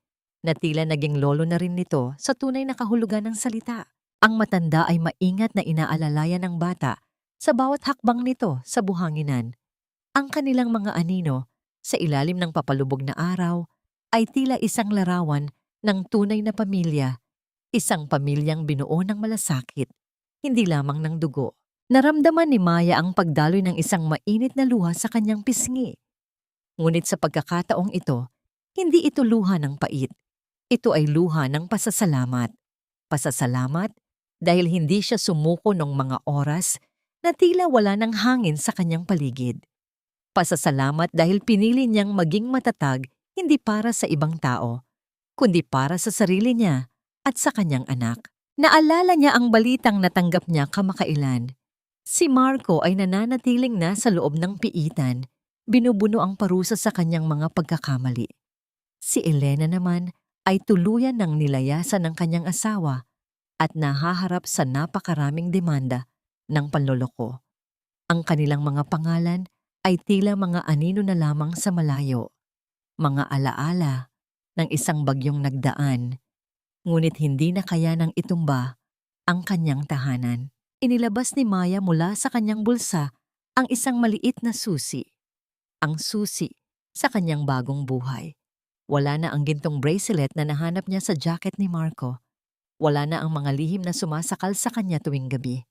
na tila naging lolo na rin nito sa tunay na kahulugan ng salita. Ang matanda ay maingat na inaalalayan ng bata sa bawat hakbang nito sa buhanginan. Ang kanilang mga anino sa ilalim ng papalubog na araw ay tila isang larawan ng tunay na pamilya. Isang pamilyang binuo ng malasakit, hindi lamang ng dugo. Naramdaman ni Maya ang pagdaloy ng isang mainit na luha sa kanyang pisngi. Ngunit sa pagkakataong ito, hindi ito luha ng pait. Ito ay luha ng pasasalamat. Pasasalamat dahil hindi siya sumuko ng mga oras na tila wala ng hangin sa kanyang paligid. Pasasalamat dahil pinili niyang maging matatag hindi para sa ibang tao, kundi para sa sarili niya at sa kanyang anak. Naalala niya ang balitang natanggap niya kamakailan. Si Marco ay nananatiling na sa loob ng piitan, binubuno ang parusa sa kanyang mga pagkakamali. Si Elena naman ay tuluyan ng nilayasan ng kanyang asawa at nahaharap sa napakaraming demanda ng panloloko. Ang kanilang mga pangalan ay tila mga anino na lamang sa malayo, mga alaala ng isang bagyong nagdaan. Ngunit hindi na kaya nang itumba ang kanyang tahanan. Inilabas ni Maya mula sa kanyang bulsa ang isang maliit na susi. Ang susi sa kanyang bagong buhay. Wala na ang gintong bracelet na nahanap niya sa jacket ni Marco. Wala na ang mga lihim na sumasakal sa kanya tuwing gabi.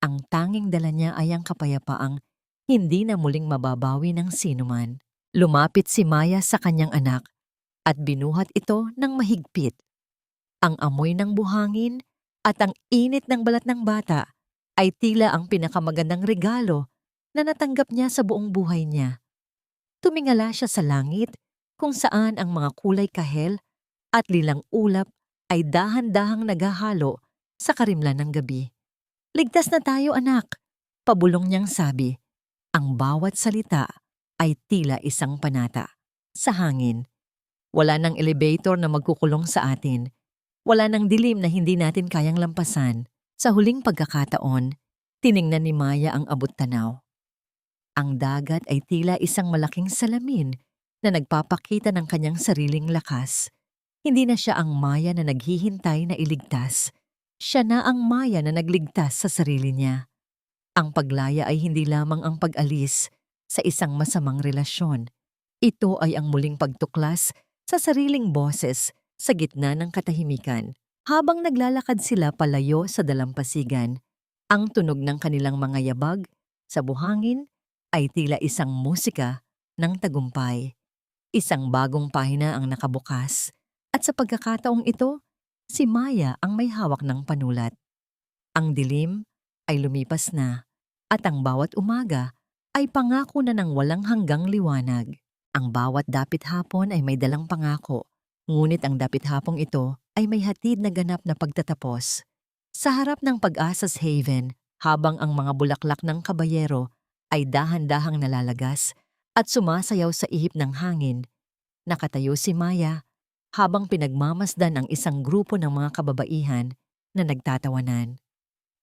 Ang tanging dala niya ay ang kapayapaang hindi na muling mababawi ng sinuman. Lumapit si Maya sa kanyang anak at binuhat ito ng mahigpit. Ang amoy ng buhangin at ang init ng balat ng bata ay tila ang pinakamagandang regalo na natanggap niya sa buong buhay niya. Tumingala siya sa langit kung saan ang mga kulay kahel at lilang ulap ay dahan-dahang naghahalo sa karimlan ng gabi. "Ligtas na tayo, anak," pabulong niyang sabi. Ang bawat salita ay tila isang panata. Sa hangin, wala ng elevator na magkukulong sa atin. Wala ng dilim na hindi natin kayang lampasan. Sa huling pagkakataon, tiningnan ni Maya ang abot-tanaw. Ang dagat ay tila isang malaking salamin na nagpapakita ng kanyang sariling lakas. Hindi na siya ang Maya na naghihintay na iligtas. Siya na ang Maya na nagligtas sa sarili niya. Ang paglaya ay hindi lamang ang pag-alis sa isang masamang relasyon. Ito ay ang muling pagtuklas sa sariling boses sa gitna ng katahimikan. Habang naglalakad sila palayo sa dalampasigan, ang tunog ng kanilang mga yabag sa buhangin ay tila isang musika ng tagumpay. Isang bagong pahina ang nakabukas, at sa pagkakataong ito, si Maya ang may hawak ng panulat. Ang dilim ay lumipas na, at ang bawat umaga ay pangako na ng walang hanggang liwanag. Ang bawat dapit hapon ay may dalang pangako, ngunit ang dapit hapong ito ay may hatid na ganap na pagtatapos. Sa harap ng Pag-asa's Haven, habang ang mga bulaklak ng kabayero ay dahan-dahang nalalagas at sumasayaw sa ihip ng hangin, nakatayo si Maya habang pinagmamasdan ang isang grupo ng mga kababaihan na nagtatawanan.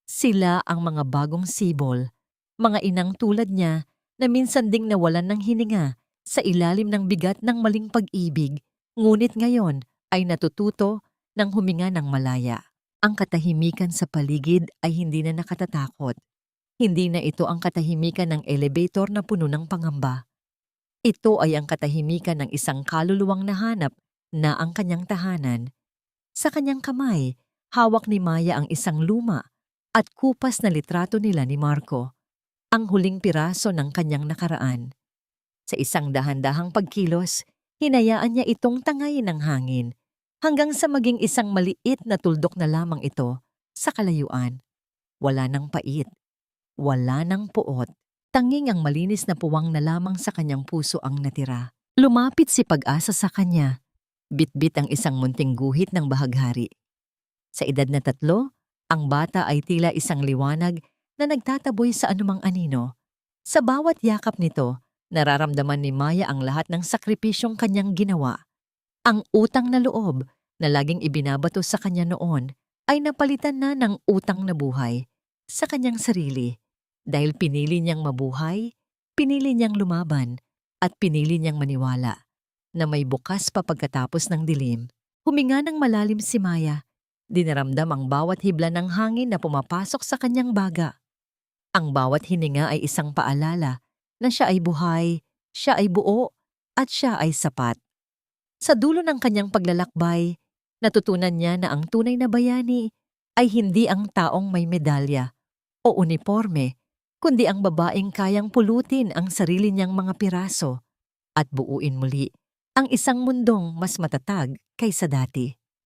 Sila ang mga bagong sibol, mga inang tulad niya na minsan ding nawalan ng hininga sa ilalim ng bigat ng maling pag-ibig, ngunit ngayon ay natututo ng huminga ng malaya. Ang katahimikan sa paligid ay hindi na nakatatakot. Hindi na ito ang katahimikan ng elevator na puno ng pangamba. Ito ay ang katahimikan ng isang kaluluwang nahanap na ang kanyang tahanan. Sa kanyang kamay, hawak ni Maya ang isang luma at kupas na litrato nila ni Marco, ang huling piraso ng kanyang nakaraan. Sa isang dahan-dahang pagkilos, hinayaan niya itong tangayin ng hangin hanggang sa maging isang maliit na tuldok na lamang ito sa kalayuan. Wala ng pait, wala ng puot, tanging ang malinis na puwang na lamang sa kanyang puso ang natira. Lumapit si Pag-asa sa kanya, bitbit ang isang munting guhit ng bahaghari. Sa edad na 3, ang bata ay tila isang liwanag na nagtataboy sa anumang anino. Sa bawat yakap nito, nararamdaman ni Maya ang lahat ng sakripisyong kanyang ginawa. Ang utang na loob na laging ibinabato sa kanya noon ay napalitan na ng utang na buhay sa kanyang sarili dahil pinili niyang mabuhay, pinili niyang lumaban, at pinili niyang maniwala na may bukas pa pagkatapos ng dilim. Huminga ng malalim si Maya. Dinaramdam ang bawat hibla ng hangin na pumapasok sa kanyang baga. Ang bawat hininga ay isang paalala na siya ay buhay, siya ay buo, at siya ay sapat. Sa dulo ng kanyang paglalakbay, natutunan niya na ang tunay na bayani ay hindi ang taong may medalya o uniforme, kundi ang babaeng kayang pulutin ang sarili niyang mga piraso at buuin muli ang isang mundong mas matatag kaysa dati.